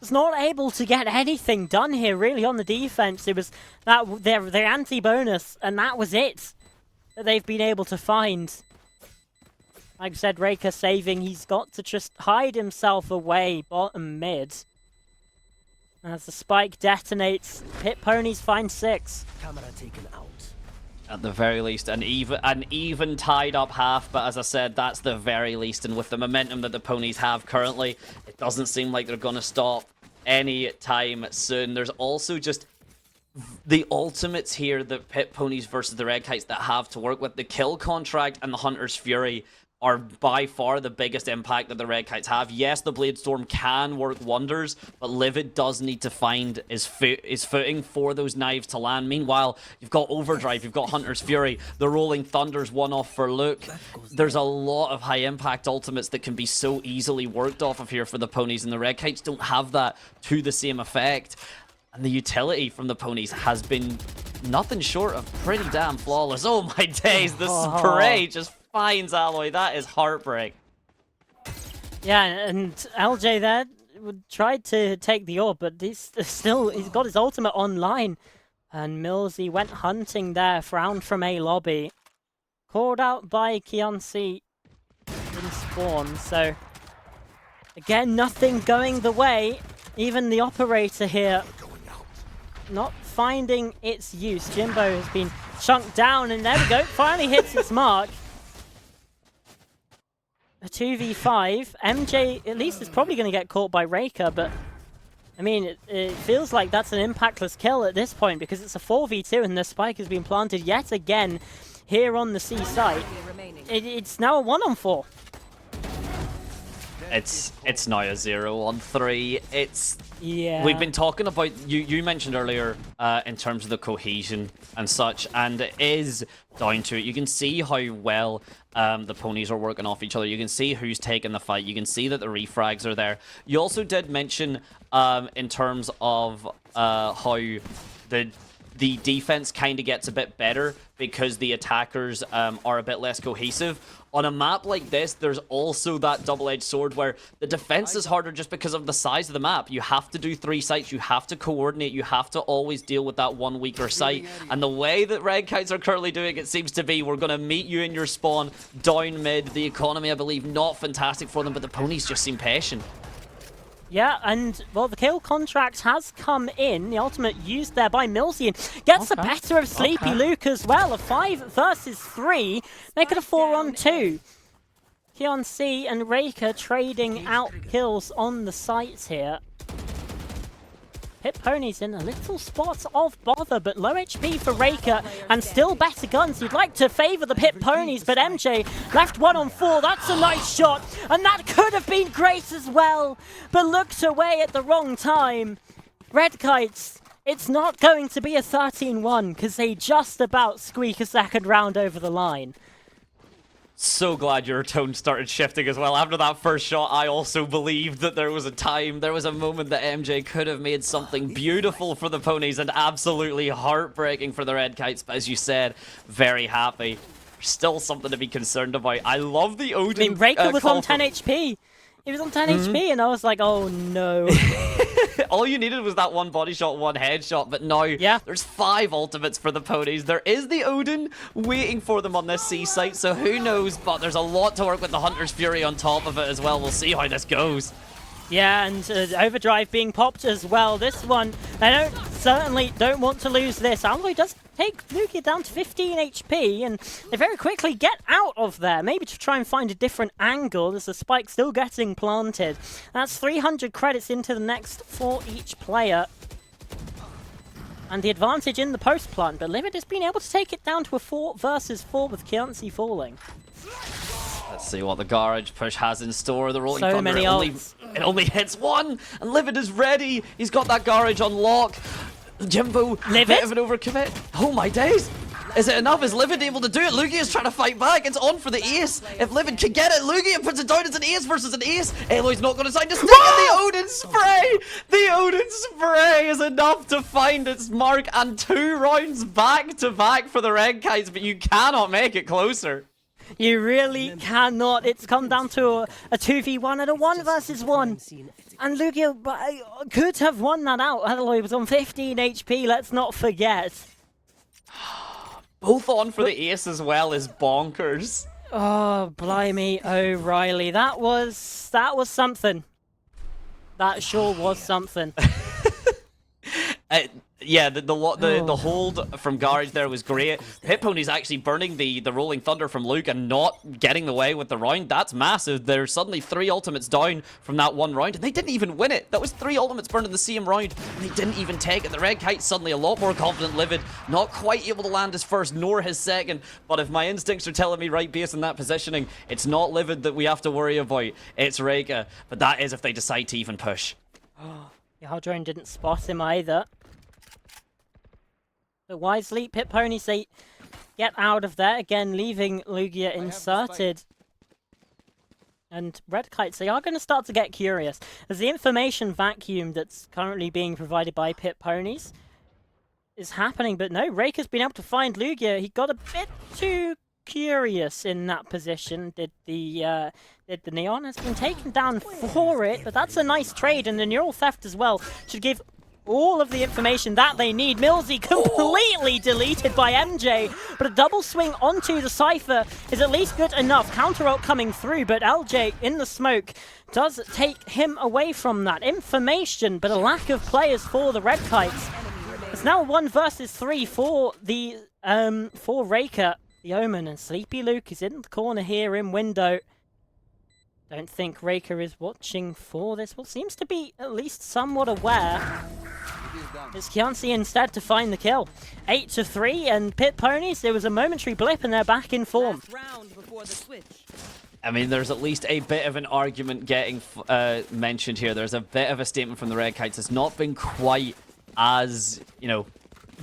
Was not able to get anything done here, really, on the defense. It was that their anti-bonus, and that was it that they've been able to find. Like I said, Raker saving. He's got to just hide himself away bottom mid. As the spike detonates, Pit Ponies find 6. Camera taken out. At the very least, an even tied up half, but as I said, that's the very least. And with the momentum that the Ponies have currently, it doesn't seem like they're going to stop any time soon. There's also just the ultimates here, the Pit Ponies versus the Red Kites that have to work with. The kill contract and the Hunter's Fury are by far the biggest impact that the Red Kites have. Yes, the Blade Storm can work wonders, but Livid does need to find his footing for those knives to land. Meanwhile, you've got Overdrive, you've got Hunter's Fury, the Rolling Thunder's one off for Luke. There's a lot of high impact ultimates that can be so easily worked off of here for the Ponies, and the Red Kites don't have that to the same effect. And the utility from the Ponies has been nothing short of pretty damn flawless. Oh my days, the spray just finds Alloy. That is heartbreak. Yeah, and LJ there tried to take the orb, but he's got his ultimate online. And Millsy went hunting there, frowned from A lobby. Called out by Kianci in spawn, so again, nothing going the way. Even the operator here not finding its use. Jimbo has been chunked down, and there we go, finally hits its mark. A 2v5. MJ, at least, is probably going to get caught by Raker, but I mean, it feels like that's an impactless kill at this point because it's a 4v2 and the spike has been planted yet again here on the C site. It's now a 1-on-4. It's now a 0-on-3. Yeah. We've been talking about, you mentioned earlier in terms of the cohesion and such, and it is down to it. You can see how well the Ponies are working off each other. You can see who's taking the fight. You can see that the refrags are there. You also did mention in terms of how the defense kind of gets a bit better because the attackers are a bit less cohesive. On a map like this, there's also that double-edged sword where the defense is harder just because of the size of the map. You have to do 3 sites, you have to coordinate, you have to always deal with that one weaker site. And the way that Red Kites are currently doing it seems to be, we're going to meet you in your spawn down mid. The economy, I believe, not fantastic for them, but the Ponies just seem patient. Yeah, and, well, the kill contract has come in. The ultimate used there by Millsy gets the better of Sleepy Luke as well. A 5 versus 3, make it a 4-on-2. Kianci and Raker trading out kills on the sites here. Pit Ponies in a little spot of bother, but low HP for Raker and still better guns. You'd like to favour the Pit Ponies, but MJ left 1-on-4. That's a nice shot, and that could have been great as well, but looked away at the wrong time. Red Kites, it's not going to be a 13-1 because they just about squeak a second round over the line. So glad your tone started shifting as well. After that first shot, I also believed that there was a moment that MJ could have made something beautiful for the ponies and absolutely heartbreaking for the Red Kites. But as you said, very happy. Still something to be concerned about. I love the Odin. I mean, Raker was on 10 HP. He was on 10 HP, and I was like, oh no. All you needed was that one body shot, one headshot, but now there's 5 ultimates for the ponies. There is the Odin waiting for them on this C site, so who knows, but there's a lot to work with the Hunter's Fury on top of it as well. We'll see how this goes. Yeah, and Overdrive being popped as well. This one, they certainly don't want to lose this. Alloy does take Lugia down to 15 HP, and they very quickly get out of there, maybe to try and find a different angle as the spike's still getting planted. That's 300 credits into the next for each player. And the advantage in the post plant, but Livid has been able to take it down to a 4 versus 4 with Kianci falling. Let's see what the Garage push has in store. The Rolling Thunder, many it only hits 1, and Livid is ready. He's got that Garage on lock. Jimbo, bit of an overcommit. Oh my days. Is it enough? Is Livid able to do it? Lugia's trying to fight back. It's on for the ace. If Livid can get it, Lugia puts it down. It's an ace versus an ace. Eloy's not going to sign to stick it. The Odin spray. The Odin spray is enough to find its mark, and 2 rounds back to back for the Red Kites, but you cannot make it closer. You really cannot. It's come down to a 2v1 and a 1 versus 1. And Lugia could have won that out. Alloy was on 15 HP, let's not forget. Both on for the ace as well is bonkers. Oh, blimey, O'Reilly. That was something. That sure was something. Yeah, the hold from Garage there was great. Hit Pony's actually burning the Rolling Thunder from Luke and not getting away with the round. That's massive. There's suddenly 3 ultimates down from that one round, and they didn't even win it. That was 3 ultimates burned in the same round, and they didn't even take it. The Red Kite's suddenly a lot more confident. Livid not quite able to land his first nor his second, but if my instincts are telling me right based on that positioning, it's not Livid that we have to worry about. It's Reka, but that is if they decide to even push. The Hard Drone didn't spot him either. But wisely, Pit Ponies, they get out of there, again leaving Lugia inserted. And Red Kites, they are going to start to get curious. As the information vacuum that's currently being provided by Pit Ponies is happening, but no, Raker's been able to find Lugia. He got a bit too curious in that position. Did the Neon has been taken down for it, but that's a nice trade, and the Neural Theft as well should give all of the information that they need. Millsy completely deleted by MJ, but a double swing onto the Cypher is at least good enough. Counter ult coming through, but LJ in the smoke does take him away from that information, but a lack of players for the Red Kites. It's now 1 versus 3 for the for Raker. The Omen, and Sleepy Luke is in the corner here in window. Don't think Raker is watching for this. Well, seems to be at least somewhat aware. It's Kianci instead to find the kill. 8-3, and Pit Ponies, there was a momentary blip and they're back in form. I mean, there's at least a bit of an argument getting mentioned here. There's a bit of a statement from the Red Kites. It's not been quite as, you know,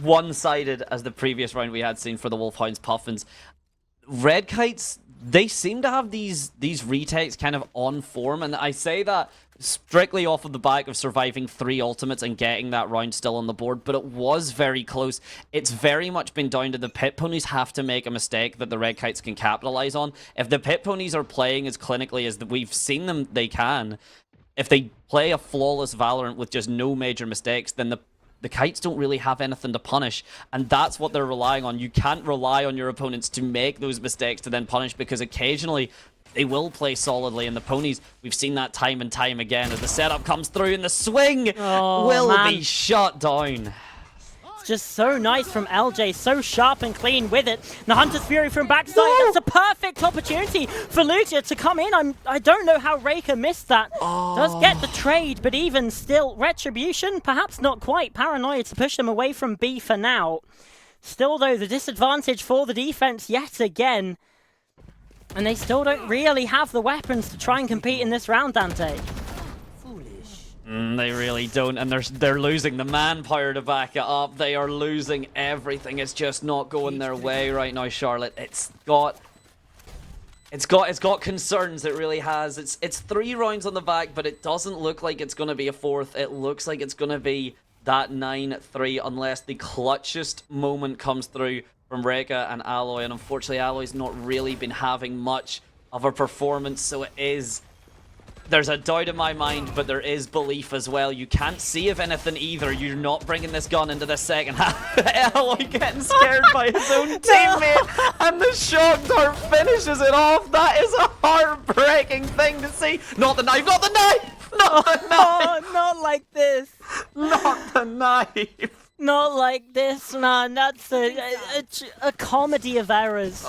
one-sided as the previous round we had seen for the Wolfhounds Puffins. Red Kites, they seem to have these retakes kind of on form, and I say that strictly off of the back of surviving 3 ultimates and getting that round still on the board, but it was very close. It's very much been down to the Pit Ponies have to make a mistake that the Red Kites can capitalize on. If the Pit Ponies are playing as clinically as we've seen them, they can. If they play a flawless Valorant with just no major mistakes, then the Kites don't really have anything to punish, and that's what they're relying on. You can't rely on your opponents to make those mistakes to then punish, because occasionally they will play solidly, and the Ponies, we've seen that time and time again as the setup comes through and the swing will be shut down. It's just so nice from LJ, so sharp and clean with it. The Hunter's Fury from backside, that's a perfect opportunity for Lugia to come in. I don't know how Raker missed that. Does get the trade, but even still, Retribution, perhaps not quite. Paranoia to push them away from B for now. Still though, the disadvantage for the defense yet again. And they still don't really have the weapons to try and compete in this round, Dante. They really don't, and they're losing the manpower to back it up. They are losing everything. It's just not going their way right now, Charlotte. It's got It's got concerns. It really has. It's 3 rounds on the back, but it doesn't look like it's going to be a 4th. It looks like it's going to be that 9-3 unless the clutchest moment comes through from Reka and Alloy. And unfortunately, Alloy's not really been having much of a performance, so it is... There's a doubt in my mind, but there is belief as well. You can't see if anything either. You're not bringing this gun into the second half. Alloy getting scared by his own teammate, and the shock dart finishes it off. That is a heartbreaking thing to see. Not the knife, not the knife! Not the knife! Oh, not like this. Not the knife! Not like this, man. That's a comedy of errors.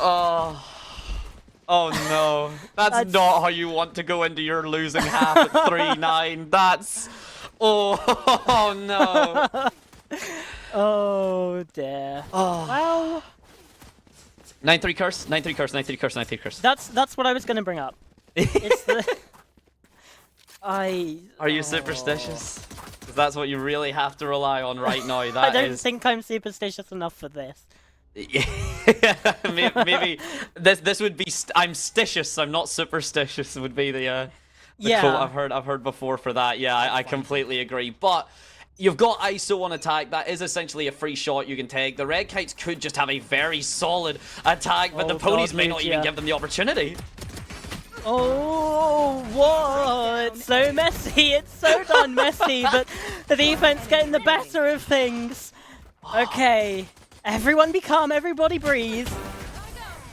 Oh no, that's not how you want to go into your losing half at 3-9. That's... Oh no. Oh dear. Oh. Well... 9-3 curse, 9-3 curse, 9-3 curse, 9-3 curse. That's what I was going to bring up. It's the... Are you superstitious? Because that's what you really have to rely on right now. That I don't think I'm superstitious enough for this. Maybe this would be I'm stitious. I'm not superstitious. Would be the quote I've heard before for that. Yeah, I completely agree. But you've got ISO on attack. That is essentially a free shot you can take. The Red Kites could just have a very solid attack, but the ponies may not even give them the opportunity. Oh, whoa! It's so messy. It's so darn messy. But the defense getting the better of things. Okay. Everyone be calm, everybody breathe.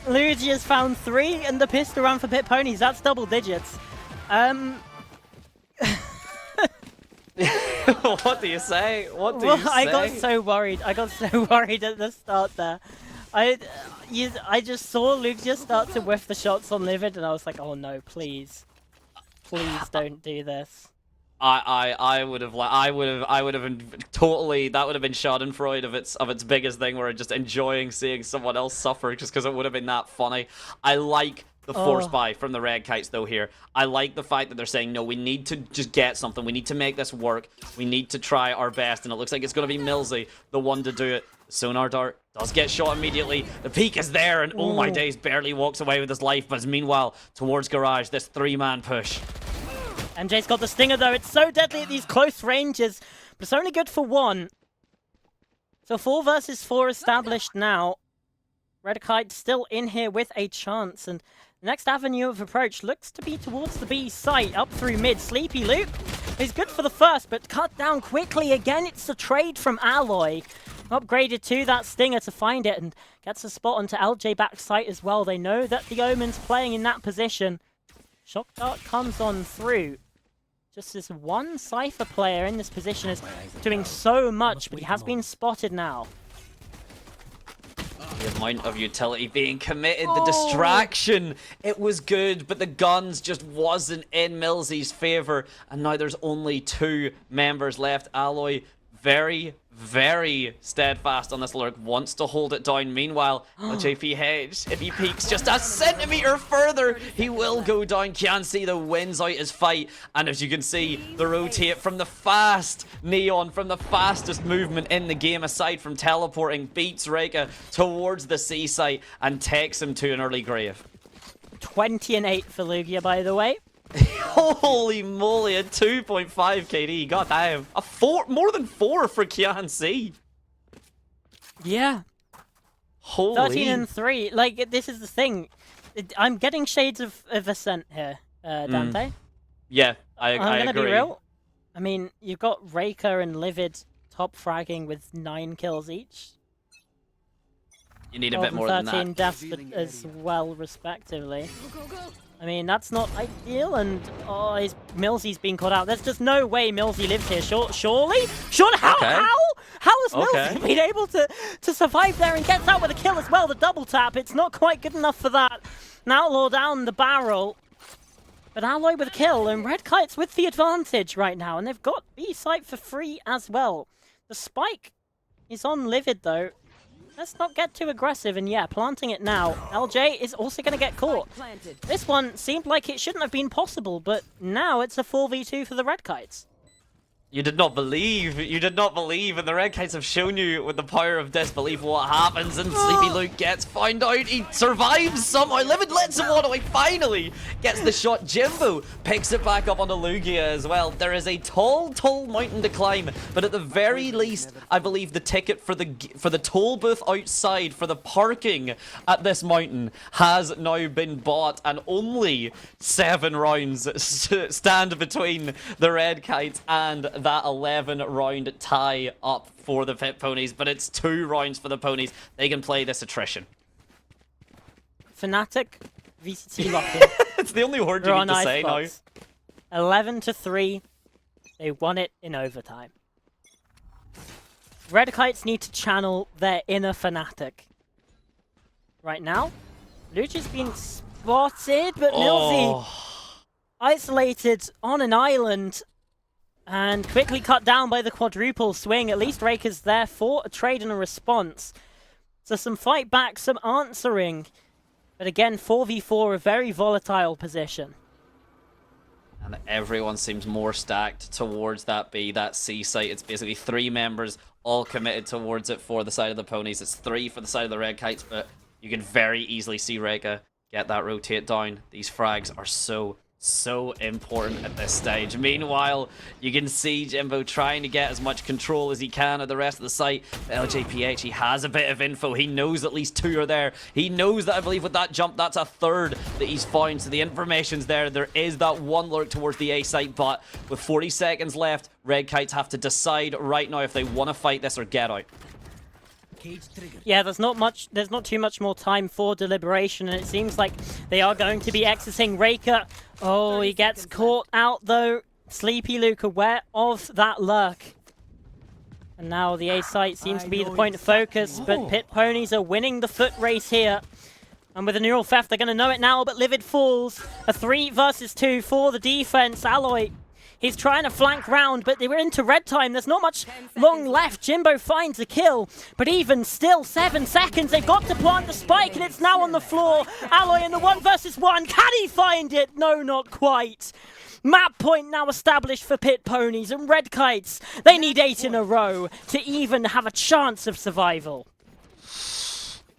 Luigi has found 3 and the pistol round for Pit Ponies. That's double digits. What do you say? What do you say? I got so worried. I got so worried at the start there. I just saw Luigi start to whiff the shots on Livid and I was like, oh no, please. Please don't do this. I would have been totally, that would have been Schadenfreude of its biggest thing, where just enjoying seeing someone else suffer just because it would have been that funny. I like the force buy from the Red Kites though here. I like the fact that they're saying, no, we need to just get something. We need to make this work. We need to try our best, and it looks like it's going to be Millsy, the one to do it. The sonar dart does get shot immediately. The peak is there, and oh my days, barely walks away with his life, but meanwhile, towards Garage, this 3-man push. MJ's got the stinger though. It's so deadly at these close ranges, but it's only good for 1. So 4 versus 4 established now. Red Kite still in here with a chance, and the next avenue of approach looks to be towards the B site, up through mid. Sleepy Loop is good for the first, but cut down quickly again. It's the trade from Alloy. Upgraded to that stinger to find it, and gets a spot onto LJ back site as well. They know that the Omen's playing in that position. Shock Dart comes on through. Just this one Cypher player in this position is doing so much, but he has been spotted now. The amount of utility being committed, the distraction, it was good, but the guns just wasn't in Millsy's favor, and now there's only 2 members left. Alloy, very, very steadfast on this lurk, wants to hold it down. Meanwhile, JPH, if he peeks just a centimeter further, he will go down. Kianci, though, wins out his fight, and as you can see, the rotate from the fast Neon, from the fastest movement in the game, aside from teleporting, beats Reka towards the C site and takes him to an early grave. 20 and 8 for Lugia, by the way. Holy moly, a 2.5 KD, goddamn. A 4, more than 4 for Kianci. Yeah. Holy. 13 and 3. Like, this is the thing. I'm getting shades of Ascent here, Dante. Yeah, I agree. I'm gonna be real. I mean, you've got Reka and Livid top fragging with 9 kills each. You need a bit more than that. 13 deaths as well, respectively. I mean, that's not ideal, and Millsy's been caught out. There's just no way Millsy lives here. Surely? How has Millsy been able to survive there and gets out with a kill as well? The double tap, it's not quite good enough for that. Now Outlaw down the barrel. But Alloy with a kill, and Red Kite's with the advantage right now, and they've got B site for free as well. The spike is on Livid, though. Let's not get too aggressive, and yeah, planting it now. LJ is also going to get caught. This one seemed like it shouldn't have been possible, but now it's a 4v2 for the Red Kites. You did not believe. You did not believe, and the Red Kites have shown you with the power of disbelief what happens. And Sleepy Luke gets found out. He survives somehow. Livid lets him one away. Finally gets the shot. Jimbo picks it back up onto Lugia as well. There is a tall mountain to climb, but at the very least, I believe the ticket for the toll booth outside for the parking at this mountain has now been bought, and only 7 rounds stand between the Red Kites and that 11-round tie up for the Pit Ponies, but it's 2 rounds for the Ponies. They can play this attrition. Fnatic, VCT lock-in. It's the only word you need to say now. 11-3. They won it in overtime. Red Kites need to channel their inner Fnatic. Right now, Lucia's been spotted, but Milzy isolated on an island and quickly cut down by the quadruple swing. At least Raker's there for a trade and a response. So some fight back, some answering. But again, 4v4, a very volatile position. And everyone seems more stacked towards that B, that C site. It's basically 3 members all committed towards it for the side of the Ponies. It's 3 for the side of the Red Kites, but you can very easily see Reka get that rotate down. These frags are so important at this stage. Meanwhile, you can see Jimbo trying to get as much control as he can of the rest of the site. LJPH, he has a bit of info. He knows at least 2 are there. He knows that, I believe, with that jump, that's a 3rd that he's found. So the information's there. There is that 1 lurk towards the A site, but with 40 seconds left, Red Kites have to decide right now if they want to fight this or get out. Yeah, there's not too much more time for deliberation, and it seems like they are going to be exiting Raker. Oh, he gets caught out though. Sleepy Luke aware of that lurk. And now the A site seems to be the point of focus, but Pit Ponies are winning the foot race here. And with a neural theft, they're going to know it now, but Livid falls. A 3 versus 2 for the defense. Alloy, he's trying to flank round, but they were into red time. There's not much long left. Jimbo finds a kill, but even still, 7 seconds. They've got to plant the spike, and it's now on the floor. Alloy in the 1 versus 1. Can he find it? No, not quite. Map point now established for Pit Ponies, and Red Kites, they need 8 in a row to even have a chance of survival.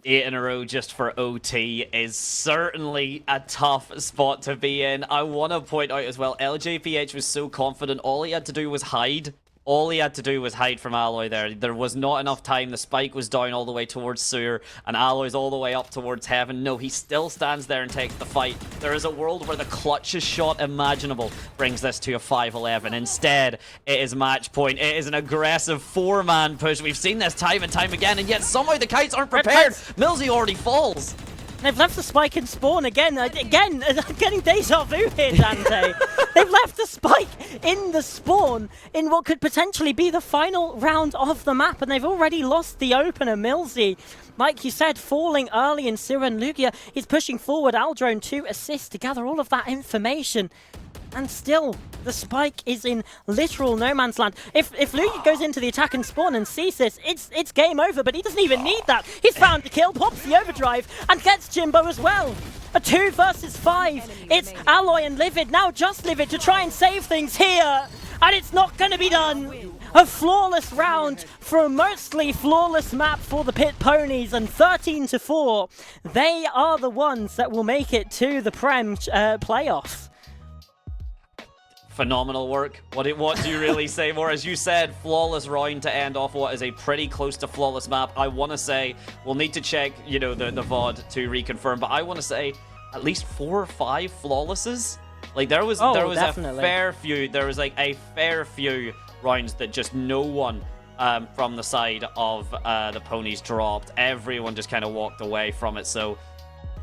8 in a row just for OT is certainly a tough spot to be in. I want to point out as well, LJPH was so confident, all he had to do was hide. All he had to do was hide from Alloy there. There was not enough time. The spike was down all the way towards Sewer, and Alloy's all the way up towards Heaven. No, he still stands there and takes the fight. There is a world where the clutchest shot imaginable brings this to a 5-11. Instead, it is match point. It is an aggressive 4-man push. We've seen this time and time again, and yet somehow the Kites aren't prepared. Milzy already falls. They've left the spike in spawn again. I'm getting deja vu here, Dante. They've left the spike in the spawn in what could potentially be the final round of the map, and they've already lost the opener. Milzy, like you said, falling early in Sira, and Lugia is pushing forward. Aldrone to assist to gather all of that information. And still, the spike is in literal no man's land. If Lugia goes into the attack and spawn and sees this, it's game over, but he doesn't even need that. He's found the kill, pops the overdrive, and gets Jimbo as well. A 2 versus 5. It's Alloy and Livid, now just Livid, to try and save things here. And it's not going to be done. A flawless round for a mostly flawless map for the Pit Ponies, and 13-4. They are the ones that will make it to the Prem playoffs. Phenomenal work. What do you really say more? As you said, flawless round to end off what is a pretty close to flawless map. I want to say, we'll need to check, you know, the VOD to reconfirm, but I want to say at least 4 or 5 flawlesses. Like there was definitely a fair few. There was like a fair few rounds that just no one from the side of the Ponies dropped. Everyone just kind of walked away from it. So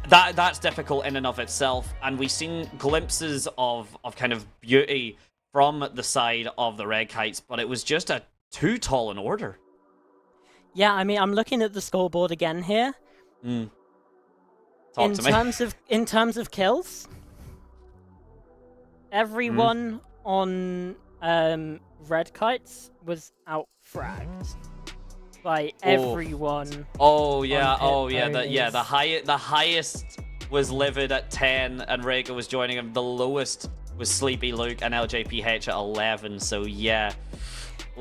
that's difficult in and of itself, and we've seen glimpses of kind of beauty from the side of the Red Kites, but it was just too tall an order. Yeah, I mean, I'm looking at the scoreboard again here. Talk to me. In terms of kills, everyone on Red Kites was out-fragged by everyone. Oh yeah, the highest was Livid at 10, and Reka was joining him. The lowest with Sleepy Luke and LJPH at 11. So yeah.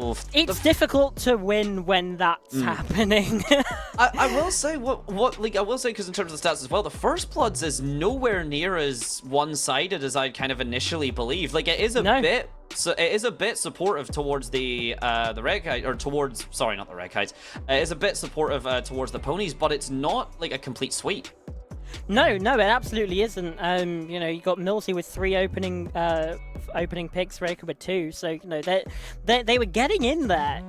Oof. It's difficult to win when that's happening. I will say I will say, because in terms of the stats as well, the First Bloods is nowhere near as one-sided as I kind of initially believed. Like, it is a bit, so it is a bit supportive towards the Red Kite, or towards, sorry, not the Red Kites. It is a bit supportive towards the Ponies, but it's not like a complete sweep. No, it absolutely isn't. You know, you got Milsey with 3 opening picks, Reka with 2. So you know they were getting in there,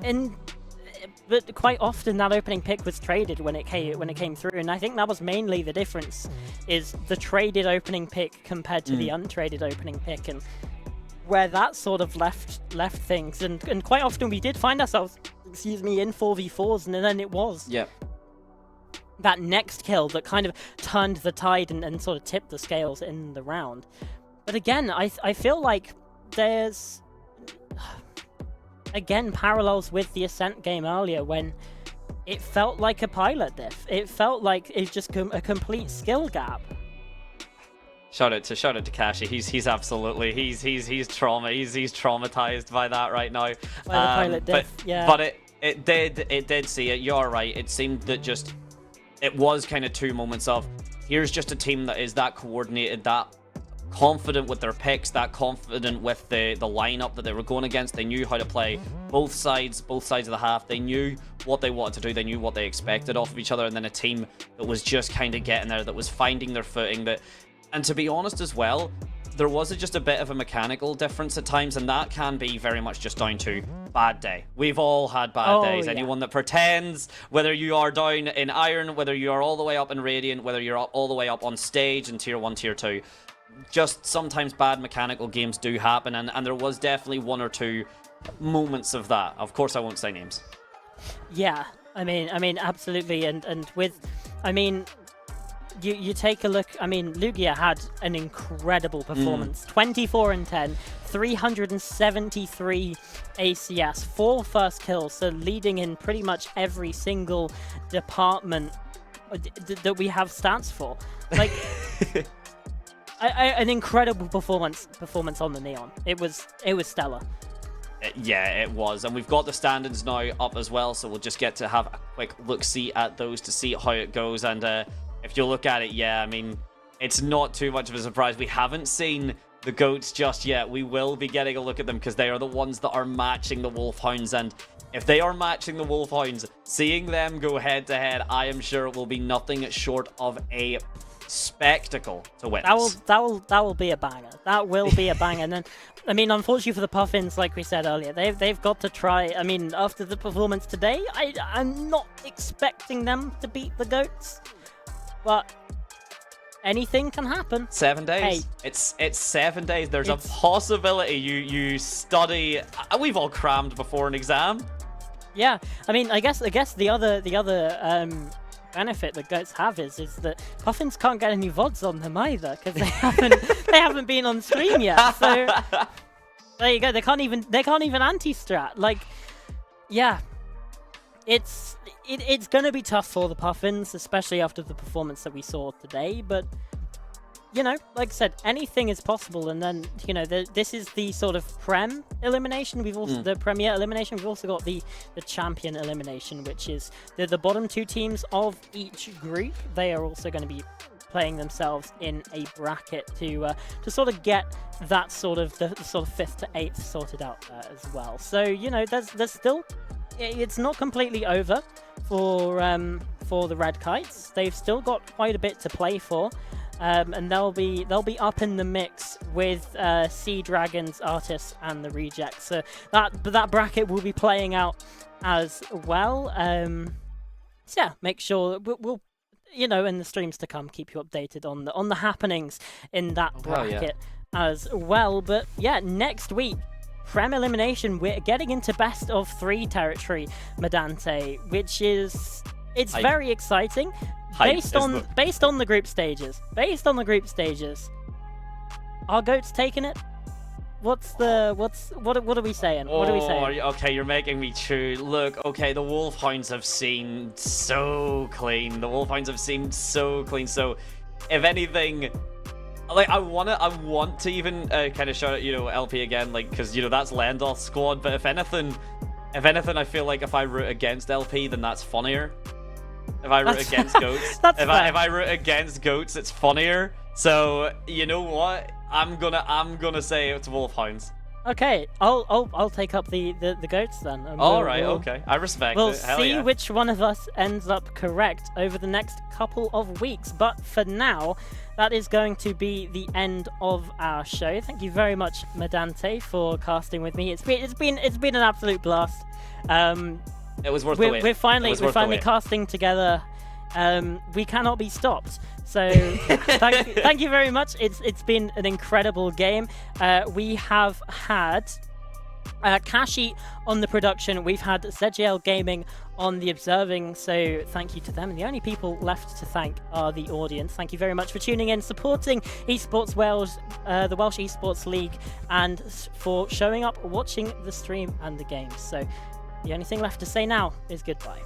but quite often that opening pick was traded when it came through, and I think that was mainly the difference, is the traded opening pick compared to the untraded opening pick, and where that sort of left things, and quite often we did find ourselves, in 4v4s, and then it was that next kill that kind of turned the tide and sort of tipped the scales in the round. But again, I feel like there's, again, parallels with the Ascent game earlier, when it felt like a pilot diff. It felt like it's just a complete skill gap. Shout out to Kashi. He's absolutely he's traumatized by that right now. By the pilot diff, yeah. But it did see it. You're right. It seemed that just, it was kind of 2 moments of, here's just a team that is that coordinated, that confident with their picks, that confident with the lineup that they were going against. They knew how to play both sides of the half. They knew what they wanted to do. They knew what they expected off of each other. And then a team that was just kind of getting there, that was finding their footing. And to be honest as well, there was just a bit of a mechanical difference at times, and that can be very much just down to bad day. We've all had bad days. Yeah. Anyone that pretends, whether you are down in Iron, whether you are all the way up in Radiant, whether you're all the way up on stage in Tier 1, Tier 2, just sometimes bad mechanical games do happen, and there was definitely 1 or 2 moments of that. Of course, I won't say names. Yeah, I mean, absolutely, and with, I mean, you take a look. I mean, Lugia had an incredible performance. 24 and 10, 373 ACS, 4 first kills, so leading in pretty much every single department that we have stats for. Like, an incredible performance on the Neon. It was stellar. Yeah, it was. And we've got the standings now up as well, so we'll just get to have a quick look-see at those to see how it goes. And if you look at it, yeah, I mean, it's not too much of a surprise. We haven't seen the GOATs just yet. We will be getting a look at them, because they are the ones that are matching the Wolfhounds. And if they are matching the Wolfhounds, seeing them go head-to-head, I am sure it will be nothing short of a spectacle to witness. That will be a banger. That will be a banger. And then, I mean, unfortunately for the Puffins, like we said earlier, they've got to try. I mean, after the performance today, I'm not expecting them to beat the GOATs, but anything can happen. 7 days. Hey, it's 7 days. There's a possibility you study. We've all crammed before an exam. Yeah, I mean, I guess the other benefit that GOATs have is that Puffins can't get any VODs on them either, because they haven't been on stream yet. So there you go. They can't even anti-strat. Like, yeah, it's gonna be tough for the Puffins, especially after the performance that we saw today. But you know, like I said, anything is possible. And then, you know, this is the sort of Prem elimination. We've also the Premier elimination. We've also got the Champion elimination, which is the bottom 2 teams of each group. They are also going to be playing themselves in a bracket to sort of get that sort of the sort of 5th to 8th sorted out as well. So, you know, there's still, it's not completely over for the Red Kites. They've still got quite a bit to play for. And they'll be up in the mix with Sea Dragons, Artists, and the Rejects. So that bracket will be playing out as well. So yeah, make sure we'll you know, in the streams to come, keep you updated on the happenings in that bracket as well. But yeah, next week, Prem elimination, we're getting into best of 3 territory, Maddante, which is very exciting. Based on the group stages. Are GOATs taking it? What are we saying? What are we saying? Okay, you're making me chew. Look, okay, the Wolfhounds have seemed so clean. So if anything, like, I want to even kind of shout out, LP again, like, because that's Lendol's squad. But if anything, I feel like if I root against LP, then that's funnier. If I root against Goats, if I root against Goats, it's funnier. So you know what? I'm gonna say it's Wolfhounds. Okay, I'll take up the Goats then. All right, okay, I respect it. We'll Hell see yeah. which one of us ends up correct over the next couple of weeks. But for now, that is going to be the end of our show. Thank you very much, Maddante, for casting with me. It's been an absolute blast. It was worth the wait. We're finally casting together. We cannot be stopped. So thank you very much. It's been an incredible game. We have had Kashi on the production. We've had ZGL Gaming on the observing. So thank you to them. And the only people left to thank are the audience. Thank you very much for tuning in, supporting Esports Wales, the Welsh Esports League, and for showing up, watching the stream and the games. So the only thing left to say now is goodbye.